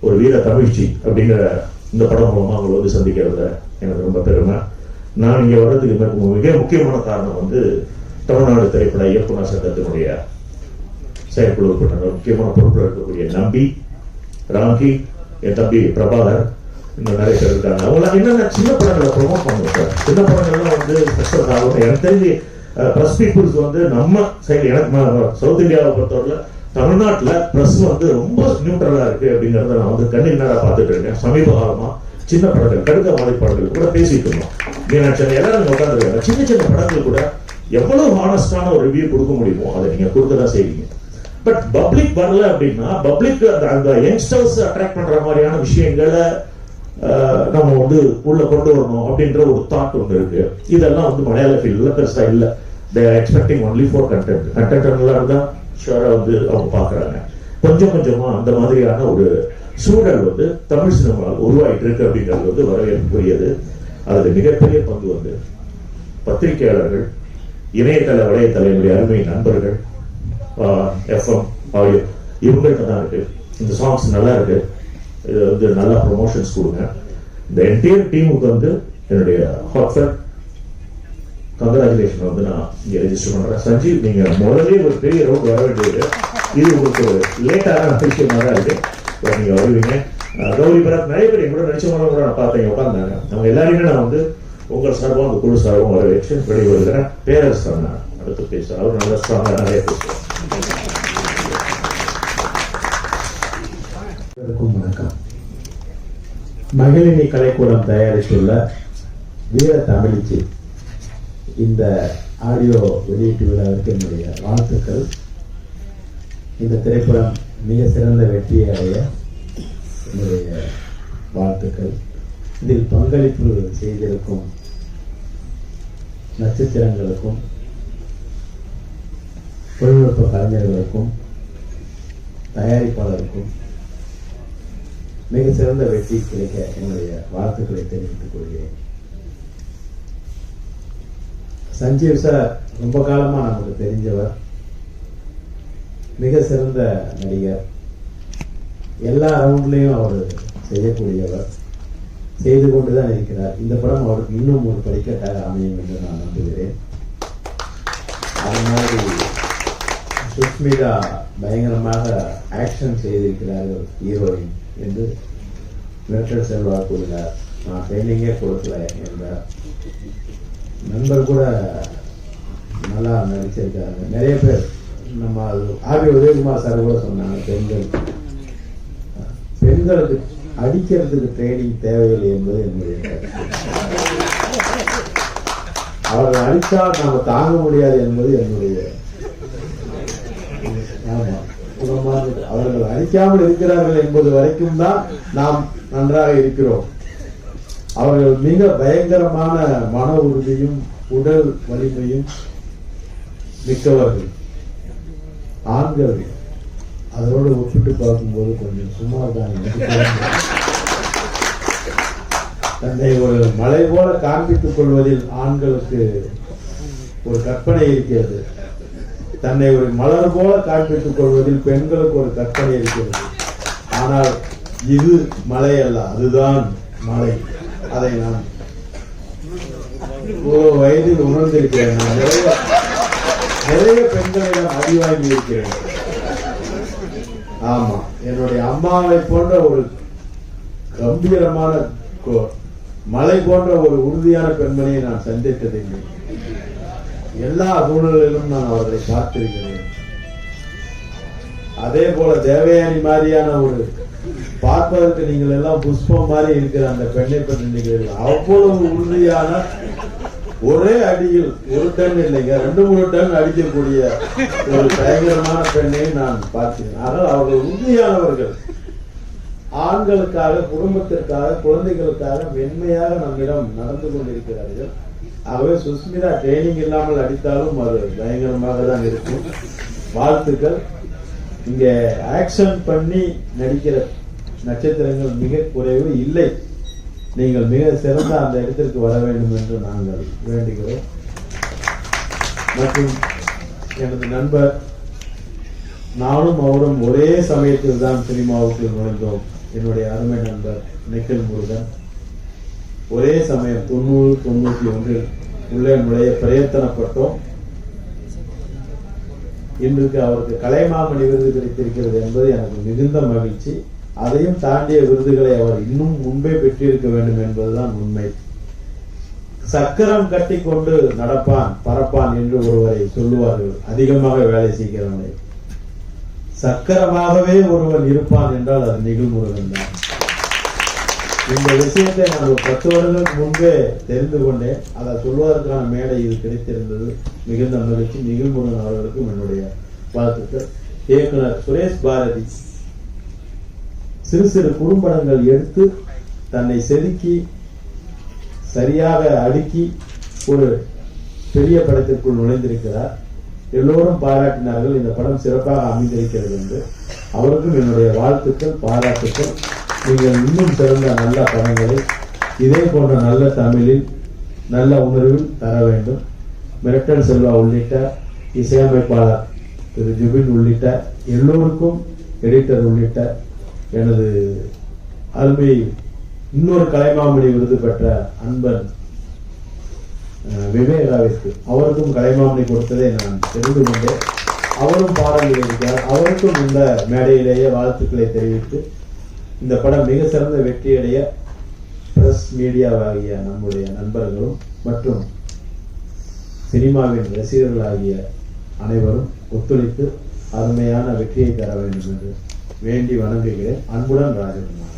ஒரு வீர தமிழ்ச்சி அப்படிங்கிற இந்த படம் மூலமா அவங்களை வந்து சந்திக்கிறதுல எனக்கு ரொம்ப பெருமை. நான் இங்க வர்றதுக்கு மிக முக்கியமான காரணம் வந்து தமிழ்நாடு திரைப்பட இயக்குனர் சங்கத்தினுடைய செயற்குழு உறுப்பினர், முக்கியமான பொறுப்பில் இருக்கக்கூடிய நம்பி, ராங்கி, என் தம்பி பிரபாகர், இன்னும் நிறைய பேர் இருக்காங்க. அவங்களாம் என்னென்ன சின்ன படங்களை ப்ரொமோட் பண்ணுவோம் சார். சின்ன படங்கள்லாம் வந்து சக்சஸ் ஆகும். எனக்கு தெரிஞ்சு பிரஸ் பீப்புள்ஸ் வந்து நம்ம சைடு, எனக்கு சவுத் இந்தியாவை பொறுத்தவரை தமிழ்நாட்டில் பிரஸ் வந்து ரொம்ப நியூட்ரலா இருக்கு அப்படிங்கறத நான் வந்து கண்ணுக்கு நேரா பார்த்துட்டு இருக்கேன். சமீப காலமா சின்ன படங்கள், கடுக்க மாதிரி படங்கள் கூட பேசிட்டு இருந்தோம். மீனாட்சி எல்லாரும் உட்காந்துருக்காங்க. சின்ன சின்ன படங்கள் கூட எவ்வளவு ஹானஸ்டான ஒரு ரிவ்யூ கொடுக்க முடியுமோ அதை நீங்க கொடுக்கதான் செய்வீங்க. பட் பப்ளிக் வரல அப்படின்னா, பப்ளிக் அந்த யங்ஸ்டர்ஸ் அட்ராக்ட் பண்ற மாதிரியான விஷயங்களை நம்ம வந்து உள்ள கொண்டு வரணும் அப்படின்ற ஒரு தாட் ஒன்று இருக்கு. இதெல்லாம் வந்து மலையாள ஃபீல்ட்ல பெருசா இல்ல. They are expecting only for content. Content நல்லா இருந்தா ஷுவரா வந்து அவங்க பாக்குறாங்க. கொஞ்சம் கொஞ்சமா அந்த மாதிரியான ஒரு சூழல் வந்து தமிழ் சினிமாவில் உருவாயிட்டு இருக்கு அப்படிங்கிறது வந்து வரவேற்புரியது. அதுல மிகப்பெரிய பங்கு வந்து பத்திரிகையாளர்கள், இணையதள வலைத்தளங்களுடைய அருமை நண்பர்கள், எஃப்எம், ஆடியோ, இவங்கள்ட்ட தான் இருக்கு. இந்த சாங்ஸ் நல்லா இருக்கு, இது வந்து நல்லா ப்ரொமோஷன்ஸ் கொடுங்க. இந்த என்டையர் டீமுக்கு வந்து என்னுடைய ஹார்ட்ஃபெல்ட் கங்க்ராச்சுலேஷன் வந்து நான் இங்க ரெஜிஸ்டர் பண்றேன். சஞ்சீவ், நீங்க முதலே ஒரு பெரிய ரவுண்ட் வர வேண்டியது, இது உங்களுக்கு ஒரு லேட்டான விஷயமா தான் இருக்கு. நீங்க வருவீங்க. கௌரி பரத் நிறைய பேர் எங்களோட நடிச்சவங்க கூட நான் பார்த்தேன், உட்கார்ந்தாங்க. அவங்க எல்லாருமே நான் வந்து உங்கள் சார்பும் அந்த குழு சார்பும் வரவேற்று வெளியே வருகிறேன். பேரரசு நான் அடுத்து பேசுறேன். அவர் நல்ல ஸ்ட்ராங்கா நிறைய பேசுவார். வணக்கம். மகிழினி கலைக்கூடம் தயாரித்துள்ள வீர தமிழிச்சி இந்த ஆடியோ வெளியீட்டு விழாவிற்கு என்னுடைய வாழ்த்துக்கள். இந்த திரைப்படம் மிக சிறந்த வெற்றியை அடைய என்னுடைய வாழ்த்துக்கள். இதில் பங்களிப்பு செய்திருக்கும் நட்சத்திரங்களுக்கும் தொழில்நுட்ப கலைஞர்களுக்கும் தயாரிப்பாளருக்கும் மிக சிறந்த வெற்றி கிடைக்க என்னுடைய வாழ்த்துக்களை தெரிவித்துக் கொள்கிறேன். சஞ்சீவ் சார் ரொம்ப காலமா நமக்கு தெரிஞ்சவர், மிக சிறந்த நடிகர், எல்லா ரவுண்ட்லையும் அவர் செய்யக்கூடியவர், செய்து கொண்டுதான் இருக்கிறார். இந்த படம் அவருக்கு இன்னும் ஒரு படிக்கட்டாக அமையும் என்று நான் நம்புகிறேன். அது மாதிரி சுஷ்மிதா பயங்கரமாக ஆக்ஷன் செய்திருக்கிறார்கள் ஹீரோயின் என்று மிரட்டல் செல்வா கூறினார். நான் ட்ரைனிங்கே கொடுக்கல என்றார். நண்பர் கூட நல்லா நடிச்சிருக்காங்க. நிறைய பேர் நம்ம ஆர்வி உதயகுமார் சார் கூட சொன்னாங்க, பெண்களுக்கு அடிக்கிறதுக்கு ட்ரைனிங் தேவையில்லை என்பது என்னுடைய அவர்கள் அடித்தால் நாம தாங்க முடியாது என்பது என்னுடைய. ஆமா, அவர்கள் அடிக்காமல் இருக்கிறார்கள் என்பது வரைக்கும் தான் நாம் நன்றாக இருக்கிறோம். அவர்கள் மிக பயங்கரமான மன உறுதியும் உடல் வலிமையும் மிக்கவர்கள். ஆண்கள் அதோடு ஒப்பிட்டு பார்க்கும்போது கொஞ்சம் சுமார் தான். தன்னை ஒரு மலை போல காண்பித்துக் கொள்வதில் ஆண்களுக்கு ஒரு கற்பனை இருக்கிறது. தன்னை ஒரு மலர் போல காண்பித்துக் கொள்வதில் பெண்களுக்கு ஒரு கற்பனை இருக்கிறது. ஆனால் இது மலை அல்ல, அதுதான் மலை. அதை நான் ஒரு வயதில் உணர்ந்திருக்கிறேன். நான் நிறைய பெண்களிடம் அடி வாங்கி இருக்கிறேன். ஆமா, என்னுடைய அம்மாவை போன்ற ஒரு கம்பீரமான மலை போன்ற ஒரு உறுதியான பெண்மணியை நான் சந்தித்ததில்லை. எல்லா சூழ்நிலையிலும் நான் அவர்களை பார்த்திருக்கிறேன். அதே போல தேவயானி மாதிரியான ஒரு பார்ப்பதற்கு நீங்கள் எல்லாம் புஷ்பம் மாதிரி இருக்கிற அந்த பெண்ணை பற்றி நீங்கள் அவ்வளவு உறுதியான ஒரே அடியில் 1 டன் இல்லைங்க 2-3 டன் அடிக்கக்கூடிய ஒரு பயங்கரமான பெண்ணை நான் பார்த்தேன். ஆனால் அவர்கள் உறுதியானவர்கள். ஆண்களுக்காக, குடும்பத்திற்காக, குழந்தைகளுக்காக மென்மையாக நம்மிடம் நடந்து கொண்டிருக்கிறார்கள். ஆகவே சுஸ்மிதா ட்ரைனிங் இல்லாமல் அடித்தாலும் அது பயங்கரமாக தான் இருக்கும். வாழ்த்துக்கள். இங்க ஆக்ஷன் பண்ணி நடிக்கிற நட்சத்திரங்கள் மிக குறைவு இல்லை. நீங்கள் மிக சிறந்த அந்த இடத்திற்கு வர வேண்டும் என்று நாங்கள் வேண்டுகிறோம். மற்றும் எனது நண்பர், நானும் அவரும் ஒரே சமயத்தில் தான் சினிமாவுக்கு நுழைந்தோம். என்னுடைய அருமை நண்பர் நிக்கில் முருகன் ஒரே சமயம் 90-91 உள்ளே நுழைய பிரயத்தனப்பட்டோம். இன்றைக்கு அவருக்கு கலைமாமணி விருது கிடைத்திருக்கிறது என்பது எனக்கு மிகுந்த மகிழ்ச்சி. அதையும் தாண்டிய விருதுகளை அவர் இன்னும் முன்பே பெற்றிருக்க வேண்டும் என்பதுதான் உண்மை. சக்கரம் கட்டி கொண்டு நடப்பான் பறப்பான் என்று ஒருவரை சொல்லுவார்கள். அதிகமாக வேலை செய்கிறவனை சக்கரமாகவே ஒருவன் இருப்பான் என்றால் அது நிகழ்முருகன் தான். இந்த விஷயத்தை நான் ஒரு 10 வருடங்களுக்கு முன்பே தெரிந்து கொண்டேன். அதை சொல்வதற்கான மேடை இது கிடைத்திருந்தது. மிகுந்த மகிழ்ச்சி. நிகழ்முருகன் அவர்களுக்கும் என்னுடைய வாழ்த்துக்கள். இயக்குனர் சுரேஷ் பாரதி சிறு சிறு குறும்படங்கள் எடுத்து தன்னை செதுக்கி சரியாக அடுக்கி ஒரு பெரிய படத்திற்குள் நுழைந்திருக்கிறார். எல்லோரும் பாராட்டினார்கள். இந்த படம் சிறப்பாக அமைந்திருக்கிறது என்று. அவருக்கும் என்னுடைய வாழ்த்துக்கள், பாராட்டுக்கள். நீங்கள் இன்னும் சிறந்த நல்ல படங்களை இதே போன்ற நல்ல தமிழில் நல்ல உணர்வில் தர வேண்டும். மிரட்டல் செல்வா உள்ளிட்ட இசையமைப்பாளர் திரு ஜுபின் உள்ளிட்ட எல்லோருக்கும், எடிட்டர் உள்ளிட்ட எனது அருமை இன்னொரு கலைமாமணி விருது பெற்ற அன்பன் விவேகாவிற்கு, அவருக்கும் கலைமாமணி கொடுத்ததை நான் தெரிந்து கொண்டேன். அவரும் பாடல்கள் இருக்கிறார். அவருக்கும் இந்த மேடையிலேயே வாழ்த்துக்களை தெரிவித்து இந்த படம் மிக சிறந்த வெற்றியடைய பிரஸ் மீடியாவாகிய நம்முடைய நண்பர்களும் மற்றும் சினிமாவின் ரசிகர்களாகிய அனைவரும் ஒத்துழைத்து அருமையான வெற்றியை தர வேண்டும் என்று வேண்டி வணங்குகிறேன். அன்புடன் ராஜகுமார்.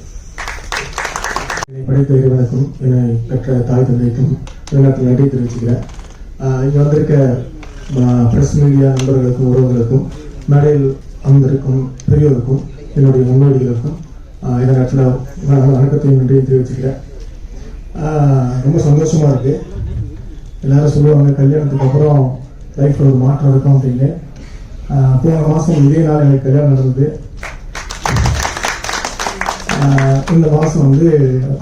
படைத்த இறைவனுக்கும் என்னை பெற்ற தாய் தந்தைக்கும் எனக்கு நன்றி தெரிவிச்சுக்கிறேன். இங்கே வந்திருக்க பிரஸ் மீடியா நண்பர்களுக்கும் உறவுகளுக்கும் மேடையில் அமர்ந்திருக்கும் பெரியோருக்கும் என்னுடைய முன்னோடிகளுக்கும் இந்த நேரத்தில் வணக்கத்தையும் நன்றியும் தெரிவிச்சுக்கிறேன். ரொம்ப சந்தோஷமா இருக்கு. எல்லாரும் சொல்லுவாங்க கல்யாணத்துக்கு அப்புறம் லைஃப்ல ஒரு மாற்றம் இருக்கும் அப்படின்னு. போன மாதம் இதே நாள் எனக்கு கல்யாணம் நடந்தது. இந்த மாதம் வந்து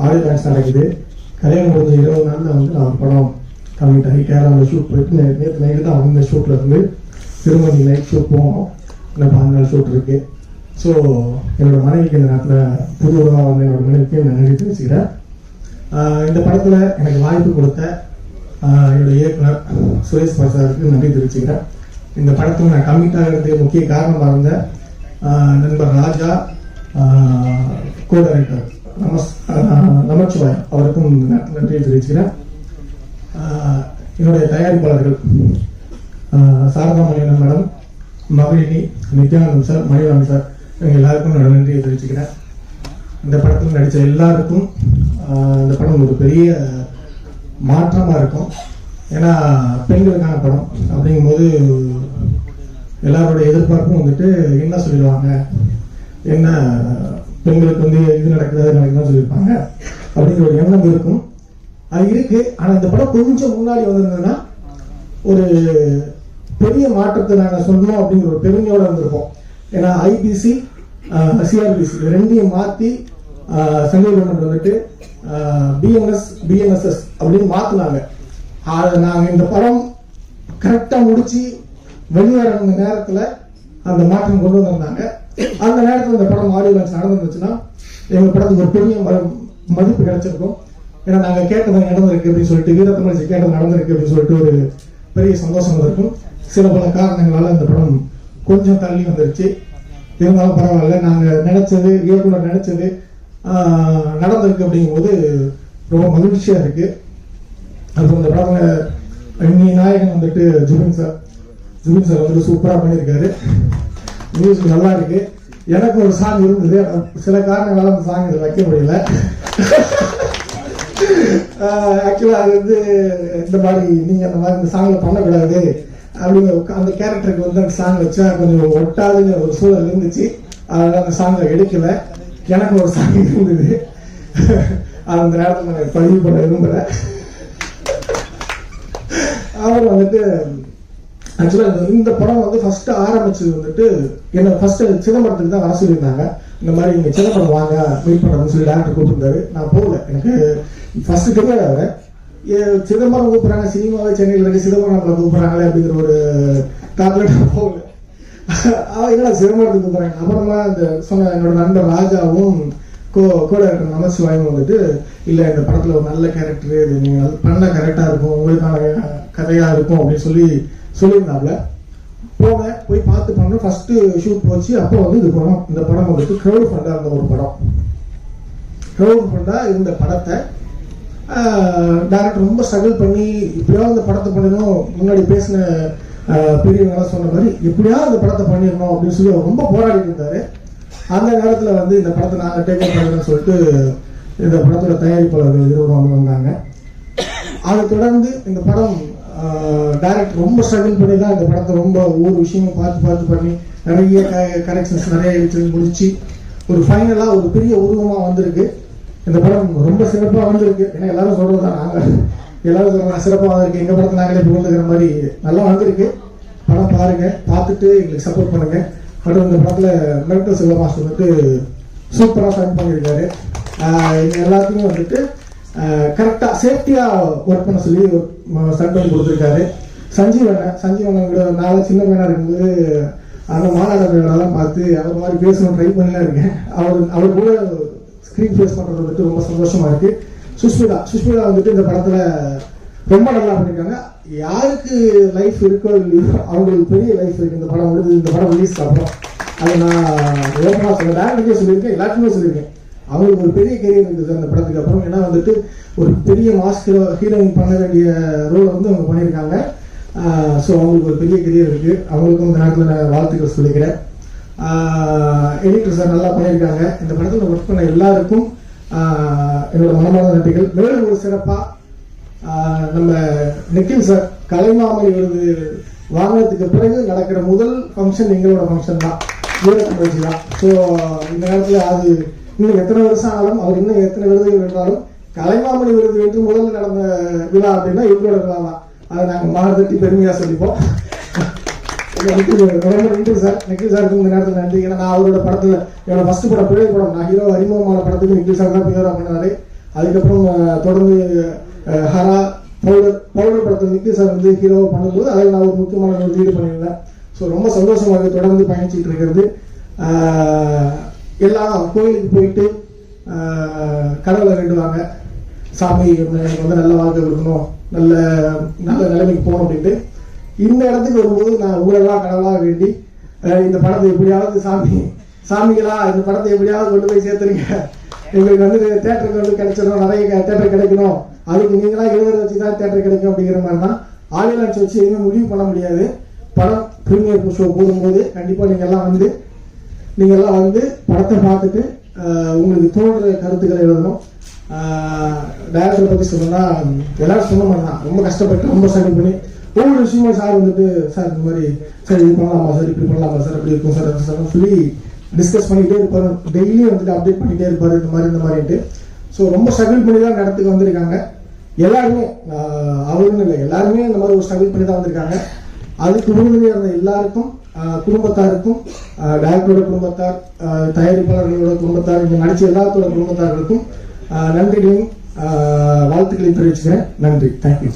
ஆடியோ லான்ச் நடக்குது. கல்யாணம் முடிஞ்ச 20 நாளில் வந்து நான் படம் கம்மிட் ஆகி கேரளாவில் ஷூட் போயிட்டு நேற்று நைட்டு தான் வந்து ஷூட்டில் இருந்து திருமணி நைட் ஷூட் போகணும். இன்னும் 5 நாள் ஷூட் இருக்கு. ஸோ என்னோட மனைவிக்கு இந்த நேரத்தில் புது உறவாக வந்து என்னோட மனைவிக்கு நான் நன்றி தெரிவிச்சுக்கிறேன். இந்த படத்தில் எனக்கு வாய்ப்பு கொடுத்த என்னுடைய இயக்குனர் சுரேஷ் பிரசாருக்கு நன்றி தெரிவிச்சுக்கிறேன். இந்த படத்தில் நான் கம்மிட் ஆகிறதுக்கு முக்கிய காரணமாக இருந்த நண்பர் ராஜா, கோ டைரக்டர் நமச்சிவாய் அவருக்கும் நன்றி தெரிவிச்சுக்கிறேன். என்னுடைய தயாரிப்பாளர்கள் சாரதா மணியன் மேடம், மகளினி, நித்யானந்தம் சார், மணிவண்ணன் சார், இவங்க எல்லாருக்கும் என்னோட நன்றியை தெரிவிச்சுக்கிறேன். இந்த படத்தில் நடித்த எல்லாருக்கும் இந்த படம் ஒரு பெரிய மாற்றமாக இருக்கும். ஏன்னா பெண்களுக்கான படம் அப்படிங்கும்போது எல்லாருடைய எதிர்பார்ப்பும் வந்துட்டு என்ன சொல்லிடுவாங்க, என்ன பெண்களுக்கு வந்து இது நடக்குது அது நடக்குதுன்னு சொல்லியிருப்பாங்க அப்படிங்கிற ஒரு எண்ணம் இருக்கும். அது இருக்கு. ஆனால் இந்த படம் கொஞ்சம் முன்னாடி வந்திருந்ததுன்னா ஒரு பெரிய மாற்றத்தை நாங்கள் சொன்னோம் அப்படிங்கிற ஒரு பெருமையோட வந்திருப்போம். ஏன்னா ஐபிசி சிஆர்பிசி ரெண்டையும் மாற்றி சென்ட்ரல் கவர்மெண்ட் வந்துட்டு பிஎன்எஸ்எஸ் அப்படின்னு மாற்றினாங்க. அதை நாங்கள் இந்த படம் கரெக்டாக முடிச்சு வெளிவர நேரத்தில் அந்த மாற்றம் கொண்டு வந்திருந்தாங்க. அந்த நேரத்தில் இந்த படம் ஆடியோ லான்ச் நடந்துருந்துச்சுன்னா எங்கள் படத்துக்கு ஒரு பெரிய மதிப்பு கிடைச்சிருக்கும். ஏன்னா நாங்கள் கேட்டது நடந்திருக்கு அப்படின்னு சொல்லிட்டு, வீரத்தமிழ்ச்சி கேட்டது நடந்திருக்கு அப்படின்னு சொல்லிட்டு ஒரு பெரிய சந்தோஷம் இருக்கும். சில பல காரணங்களால இந்த படம் கொஞ்சம் தள்ளி வந்துருச்சு. இருந்தாலும் பரவாயில்ல, நாங்கள் நினைச்சது, இயக்குனர் நினைச்சது நடந்திருக்கு அப்படிங்கும்போது ரொம்ப மகிழ்ச்சியா இருக்கு. அப்புறம் இந்த படத்துல இன்னி நாயகன் வந்துட்டு ஜுபின் சார் வந்துட்டு சூப்பரா பண்ணியிருக்காரு. மியூசிக் நல்லா இருக்கு. எனக்கு ஒரு சாங் இருந்தது, சில காரணங்களால அந்த சாங் இதில் வைக்க முடியல. ஆக்சுவலாக அது வந்து இந்த மாதிரி நீங்கள் அந்த மாதிரி இந்த சாங்கில் பண்ணக்கூடாது அப்படிங்கிற அந்த கேரக்டருக்கு வந்து அந்த சாங் வச்சா கொஞ்சம் ஒட்டாதுன்னு ஒரு சூழல் இருந்துச்சு. அதனால அந்த சாங்கை எடுக்கல. எனக்கு ஒரு சாங் இருந்தது, அது அந்த நேரத்தில் நான் பதிவு பண்ண விரும்புகிறேன். அவர் வந்துட்டு ஆக்சுவலாக இந்த படம் வந்து ஃபர்ஸ்ட் ஆரம்பிச்சது வந்துட்டு என்ன ஃபர்ஸ்ட் சிதம்பரத்துக்கு தான் வர சொல்லியிருந்தாங்க. இந்த மாதிரி இங்கே சிதம்பரம் வாங்க மீட் பண்ணுறதுன்னு சொல்லி டேரக்டர் கூப்பிட்டுருந்தாரு. நான் போகல, எனக்கு ஃபர்ஸ்ட் தெரியாது அவர் சிதம்பரம் கூப்பிட்றாங்க, சினிமாவே சென்னையில் இருக்கு, சிதம்பரம் நம்மளை கூப்பிட்றாங்களே அப்படிங்கிற ஒரு தாட்டில் நான் போகல. என்னடா சிதம்பரத்துக்கு கூப்பிட்றாங்க. அப்புறமா இந்த சொன்ன என்னோட நண்பர் ராஜாவும் கூட இருக்கிற நமசிவாயும் வந்துட்டு இல்லை இந்த படத்தில் ஒரு நல்ல கேரக்டரு, இது நீங்கள் பண்ண கரெக்டாக இருக்கும், உங்களுக்கான கதையாக இருக்கும் அப்படின்னு சொல்லியிருந்தாப்புல. போனேன், போய் பார்த்து பண்ணோம். ஃபர்ஸ்ட் ஷூட் போச்சு. அப்போ வந்து இந்த படம் வந்துட்டு க்ரௌட் ஃபண்டாக இருந்த ஒரு படம். க்ரௌட் ஃபண்டாக இருந்த படத்தை டேரக்டர் ரொம்ப ஸ்ட்ரகிள் பண்ணி எப்படியாவது இந்த படத்தை பண்ணிடணும், முன்னாடி பேசின பெரியவங்களாம் சொன்ன மாதிரி எப்படியாவது இந்த படத்தை பண்ணிடணும் அப்படின்னு சொல்லி அவர் ரொம்ப போராடிட்டு இருந்தார். அந்த நேரத்தில் வந்து இந்த படத்தை நாங்கள் டேக் ஓவர் பண்ணுறோம்னு சொல்லிட்டு இந்த படத்தோட தயாரிப்பாளர்கள் இருவரும் வந்தாங்க. அதை தொடர்ந்து இந்த படம் டைரக்டர் ரொம்ப ஸ்ட்ரகிள் பண்ணி தான் இந்த படத்தை ரொம்ப ஒவ்வொரு விஷயமும் பார்த்து பண்ணி நிறைய கரெக்ஷன்ஸ் நிறைய வச்சு முடிச்சு ஒரு ஃபைனலாக ஒரு பெரிய உருவமாக வந்திருக்கு. இந்த படம் ரொம்ப சிறப்பாக வந்திருக்கு. ஏன்னா எல்லாரும் சொல்கிறது தான், நாங்கள் எல்லாரும் சொல்கிறாங்க சிறப்பாக வந்திருக்கு, எங்கள் படத்தை நாங்களே புகழ்ந்துக்கிற மாதிரி நல்லா வந்திருக்கு. படம் பாருங்கள், பார்த்துட்டு எங்களுக்கு சப்போர்ட் பண்ணுங்கள். மற்றும் இந்த படத்தில் மிரட்டல் சிவா மாஸ்டர் வந்துட்டு சூப்பராக ஃபைன் பண்ணியிருக்காரு. எல்லாத்துக்குமே வந்துட்டு கரெக்டாக சேஃப்டியாக ஒர்க் பண்ண சொல்லி ஸ்டண்ட் பண்ணி கொடுத்துருக்காரு. சஞ்சீவண்ணன் கூட நான் சின்ன பையனாக இருக்கும்போது அந்த மாநாடெல்லாம் பார்த்து அவர் மாதிரி பேசணும் ட்ரை பண்ணிலாம் இருக்கேன். அவர் கூட ஸ்க்ரீன் ஃபேஸ் பண்ணுறது வந்துட்டு ரொம்ப சந்தோஷமாக இருக்குது. சுஷ்மிதா வந்துட்டு இந்த படத்தில் ரொம்ப நல்லா பண்ணியிருக்காங்க. யாருக்கு லைஃப் இருக்கோ இல்லையோ அவங்களுக்கு பெரிய லைஃப் இருக்குது இந்த படம் வந்து இந்த படம் ரிலீஸ் அப்புறம். அது நான் ஓப்பனாக சொல்ல டேரக்டருக்கே சொல்லியிருக்கேன், எல்லாத்துக்குமே சொல்லியிருக்கேன். அவங்களுக்கு ஒரு பெரிய கெரியர் இருந்தது அந்த படத்துக்கு அப்புறம். ஏன்னா வந்துட்டு ஒரு பெரிய மாஸ் ஹீரோயின் பண்ண வேண்டிய ரோலை வந்து அவங்க பண்ணியிருக்காங்க. ஸோ அவங்களுக்கு ஒரு பெரிய கெரியர் இருக்குது. அவங்களுக்கும் இந்த நேரத்தில் நான் வாழ்த்துக்கள் சொல்லிக்கிறேன். எடிட்டர் சார் நல்லா பண்ணியிருக்காங்க. இந்த படத்தில் ஒர்க் பண்ண எல்லாருக்கும் என்னோட மனமான நன்றிகள். மேலும் ஒரு சிறப்பாக நம்ம நிக்கில் சார் கலைமாமணி விருது வாங்கினதுக்கு பிறகு நடக்கிற முதல் ஃபங்க்ஷன் எங்களோட ஃபங்க்ஷன் தான், வீரத்தமிழ்ச்சி தான். ஸோ இந்த நேரத்தில் அது இன்னும் எத்தனை வருஷம் ஆனாலும் அவர் இன்னும் எத்தனை விருதுகள் வென்றாலும் கலைமாமணி விருது வென்று முதல்ல நடந்த விழா அப்படின்னா எங்களோட விழா தான். அதை நாங்கள் மாறுதட்டி பெருமையாக சொல்லிப்போம். ரொம்ப நன்றி சார், நிக்கில் சாருக்கு இந்த நேரத்தில் நன்றி. ஏன்னா நான் அவரோட படத்தில் என்னோட ஃபர்ஸ்ட் படம் பிழை படம், நான் ஹீரோ அறிமுகமான படத்துக்கு நிக்கில் சார் தான் பியூரா பண்ணாரு. அதுக்கப்புறம் தொடர்ந்து ஹரா பவுடர் படத்தில் நிக்கில் சார் வந்து ஹீரோவை பண்ணும்போது அதில் நான் ஒரு முக்கியமான ஒரு லீடு பண்ணியிருந்தேன். ஸோ ரொம்ப சந்தோஷமாக தொடர்ந்து பயணிச்சுட்டு இருக்கிறது. எல்லாம் கோயிலுக்கு போயிட்டு கடவுளை வேண்டுவாங்க, சாமி எனக்கு வந்து நல்ல வாழ்க்கை கொடுக்கணும், நல்ல நிலைமைக்கு போகணும் அப்படின்ட்டு. இந்த இடத்துக்கு வரும்போது நான் உங்களெல்லாம் கடவுளாக வேண்டி இந்த படத்தை எப்படியாவது சாமிகளா இந்த படத்தை எப்படியாவது கொண்டு போய் சேர்த்துருங்க, எங்களுக்கு வந்து தேட்டருக்கு வந்து கிடைச்சிடணும், நிறைய தேட்டர் கிடைக்கணும், அதுக்கு நீங்களாம் எழுதுறத வச்சு தான் தேட்டர் கிடைக்கும் அப்படிங்கிற மாதிரி தான். ஆடியன்ஸ் வச்சு எதுவுமே முடிவு பண்ண முடியாது. படம் ப்ரீமியர் ஷோ போடும்போது கண்டிப்பாக நீங்கள் எல்லாம் வந்து படத்தை பார்த்துட்டு உங்களுக்கு தோன்ற கருத்துக்களை எழுதணும். டைரக்டரை பற்றி சொல்லணும்னா எல்லாரும் சொன்ன மாதிரி தான், ரொம்ப கஷ்டப்பட்டு ரொம்ப ஸ்ட்ரகிள் பண்ணி ஒவ்வொரு விஷயமும் சார் வந்துட்டு சார் இந்த மாதிரி சார் இது பண்ணலாமா சார், இப்படி பண்ணலாமா சார், அப்படி இருக்கும் சார் சார் சொல்லி டிஸ்கஸ் பண்ணிகிட்டே இருப்பார். டெய்லியும் வந்துட்டு அப்டேட் பண்ணிகிட்டே இருப்பார் இந்த மாதிரின்ட்டு. ஸோ ரொம்ப ஸ்ட்ரகிள் பண்ணி தான் இடத்துக்கு வந்திருக்காங்க எல்லாருமே. அவருன்னு இல்லை, எல்லாருமே இந்த மாதிரி ஒரு ஸ்ட்ரகிள் பண்ணி தான் வந்திருக்காங்க. அதுக்கு உறுதுணையாக இருந்த எல்லாருக்கும், குடும்பத்தாருக்கும், டைரக்டரோட குடும்பத்தார், தயாரிப்பாளர்களோட குடும்பத்தார், இங்கே நடிச்ச எல்லாத்தோட குடும்பத்தார்களுக்கும் நன்றிகளையும் வாழ்த்துக்களையும் தெரிவிச்சுக்கிறேன். நன்றி, தேங்க்யூ.